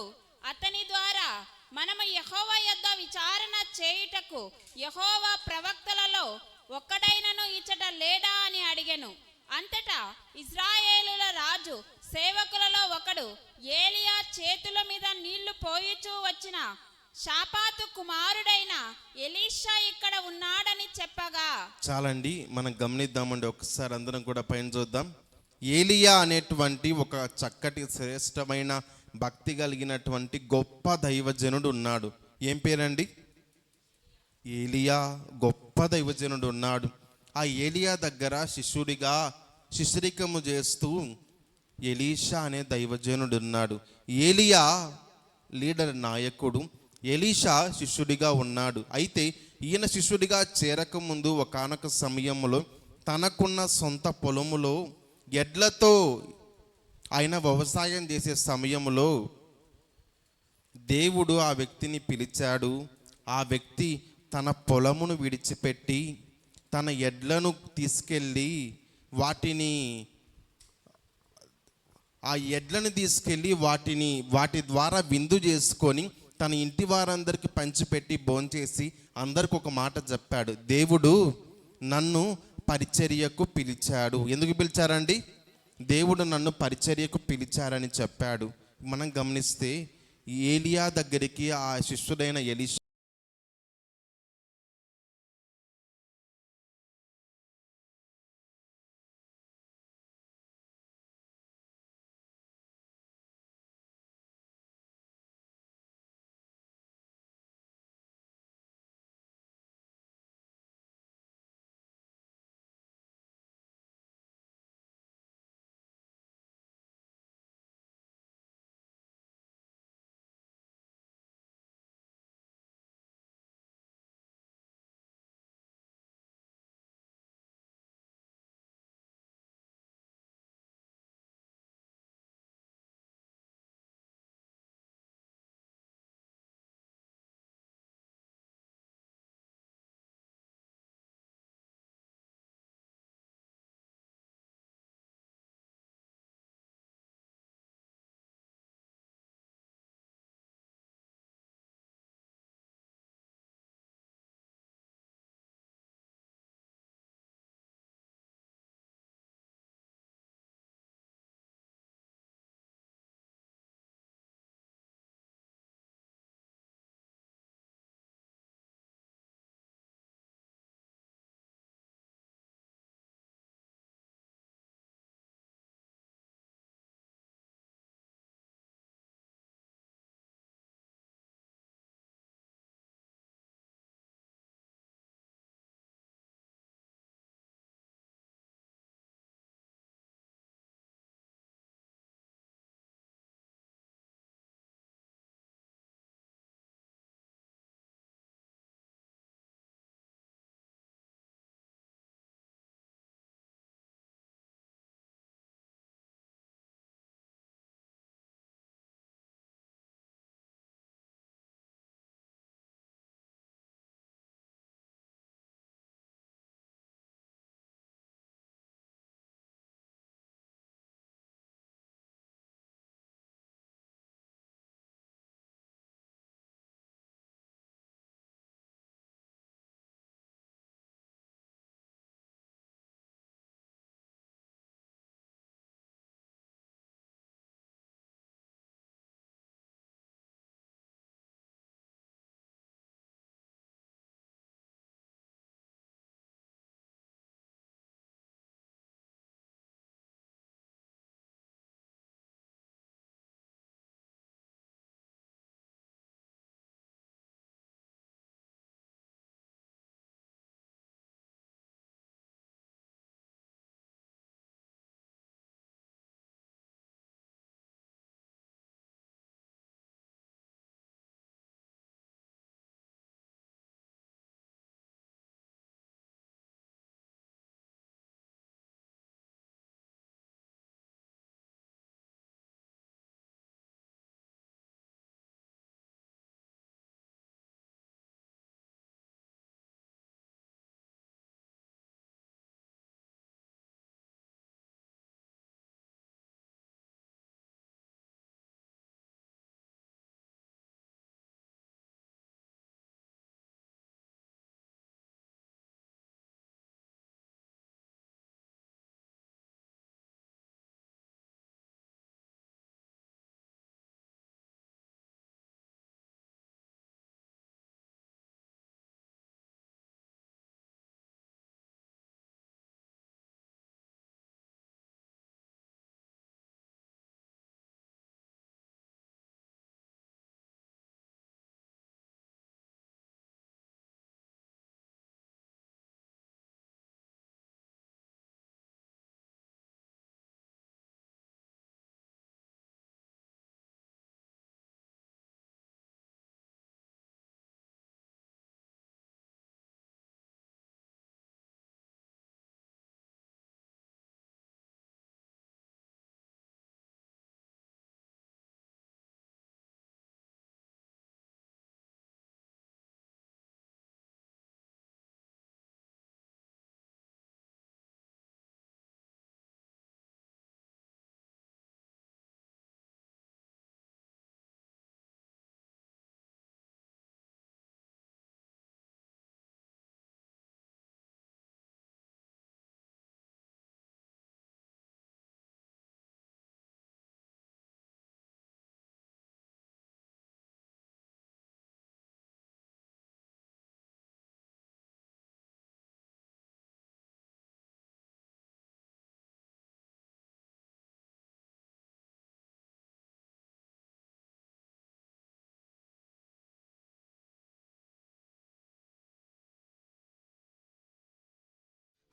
అతని ద్వారా మనము యెహోవా యొద్ద విచారణ చేయుటకు యెహోవా ప్రవక్తలలో ఒక్కడైనను ఇచ్చట లేడా అని అడిగెను. అంతటా ఇజ్రాయేలుల రాజు సేవకులలో ఒకడు ఏలియా చేతుల మీద నీళ్లు పోయిచూ వచ్చిన షాపాతు కుమారుడైన ఎలీషా ఇక్కడ ఉన్నాడని చెప్పగా. చాలండి, మనం గమనిద్దామండి ఒకసారి, అందరం కూడా పైన చూద్దాం. ఏలియా అనేటువంటి ఒక చక్కటి శ్రేష్టమైన భక్తి కలిగినటువంటి గొప్ప దైవజనుడు ఉన్నాడు. ఏం పేరండి? ఏలియా. గొప్ప దైవజనుడు ఉన్నాడు. ఆ ఏలియా దగ్గర శిష్యరికము చేస్తూ ఎలీషా అనే దైవజనుడు ఉన్నాడు. ఏలియా లీడర్, నాయకుడు. ఎలీషా శిష్యుడిగా ఉన్నాడు. అయితే ఈయన శిష్యుడిగా చేరకముందు ఒకానొక సమయంలో తనకున్న సొంత పొలములో ఎడ్లతో ఆయన వ్యవసాయం చేసే సమయంలో దేవుడు ఆ వ్యక్తిని పిలిచాడు. ఆ వ్యక్తి తన పొలమును విడిచిపెట్టి తన ఎడ్లను తీసుకెళ్ళి వాటి ద్వారా విందు చేసుకొని తన ఇంటి వారందరికీ పంచిపెట్టి భోంచేసి అందరికి ఒక మాట చెప్పాడు. దేవుడు నన్ను పరిచర్యకు పిలిచాడు. ఎందుకు పిలిచారండి? దేవుడు నన్ను పరిచర్యకు పిలిచారని చెప్పాడు. మనం గమనిస్తే ఏలియా దగ్గరికి ఆ శిష్యుడైన ఎలీషా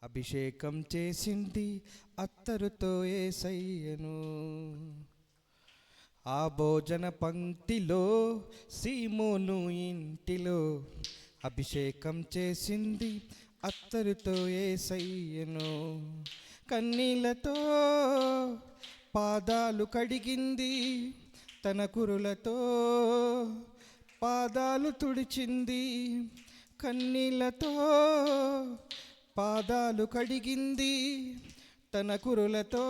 అభిషేకం చేసింది అత్తరుతో యేసయ్యను. ఆ భోజన పంక్తిలో సీమోను ఇంటిలో అభిషేకం చేసింది అత్తరుతో యేసయ్యను. కన్నీళ్లతో పాదాలు కడిగింది, తన కురులతో పాదాలు తుడిచింది. కన్నీళ్లతో పాదాలు కడిగింది, తన కురులతో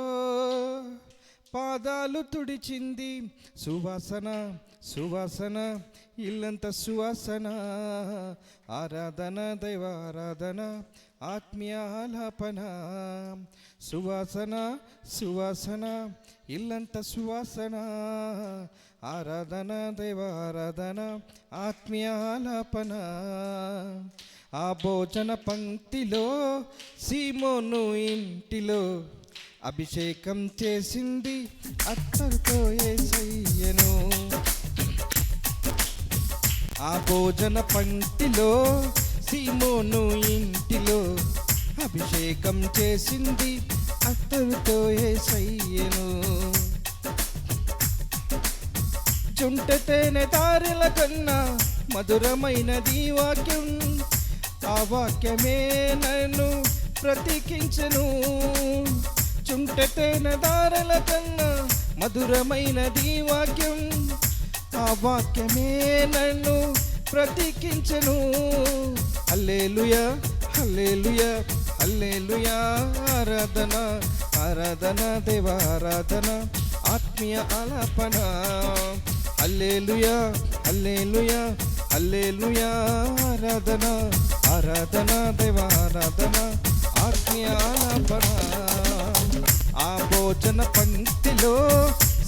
పాదాలు తుడిచింది. సువాసన సువాసన ఇల్లంత సువాసన, ఆరాధన దైవారాధన ఆత్మీయాలాపన. సువాసన సువాసన ఇల్లంత సువాసన, ఆరాధన దైవారాధన ఆత్మీయాలాపన. ఆ భోజన పంక్తిలో సీమోను ఇంటిలో అభిషేకం చేసింది అత్తరుతో యేసయ్యను. ఆ భోజన పంక్తిలో సీమోను ఇంటిలో అభిషేకం చేసింది అత్తరుతో యేసయ్యను. చుంట తేనె తారెల కన్నా మధురమైనది వాక్యం, ఆ వాక్యమే నన్ను ప్రతికించెను. చుంట తేనె తారెల కన్నా మధురమైనది వాక్యం, ఆ వాక్యమే నన్ను ప్రతికించెను. హల్లెలూయా హల్లెలూయా హల్లెలూయా, ఆరాధన ఆరాధన దేవారాధన ఆత్మీయ ఆలాపన. హల్లెలూయా హల్లెలూయా హల్లెలూయా, ఆరాధన ఆరాధన దేవారాధన ఆత్మీయ ఆలాపన. ఆ భోజన పంక్తిలో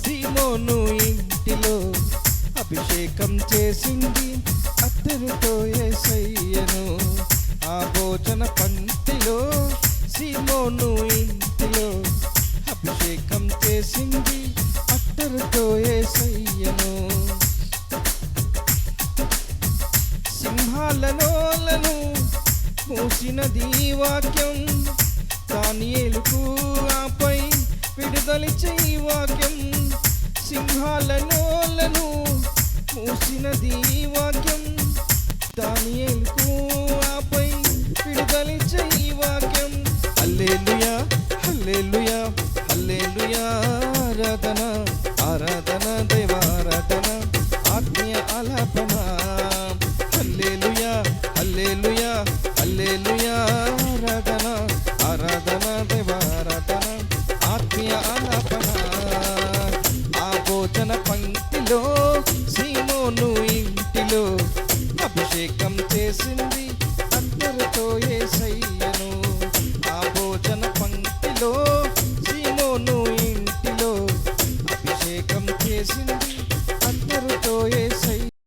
సీమోను ఇంటిలో అభిషేకం చేసింది అత్తరుతో యేసయ్యను. ఆ భోజన పంక్తిలో సీమోను ఇంటిలో అభిషేకం చేసింది అత్తరుతో యేసయ్యను. సింహాల నోలను మూసినది వాక్యం, దానియేలుకు ఆపై విడుదలిచ్చే వాక్యం. సింహాల నోలను మూసినది వాక్యం, దానియేలుకు ఆపై విడుదలిచ్చే వాక్యం. హల్లెలూయా హల్లెలూయా హల్లెలూయా, ఆరాధన ఆరాధన దైవారాధన ఆత్మీయ ఆలాపన.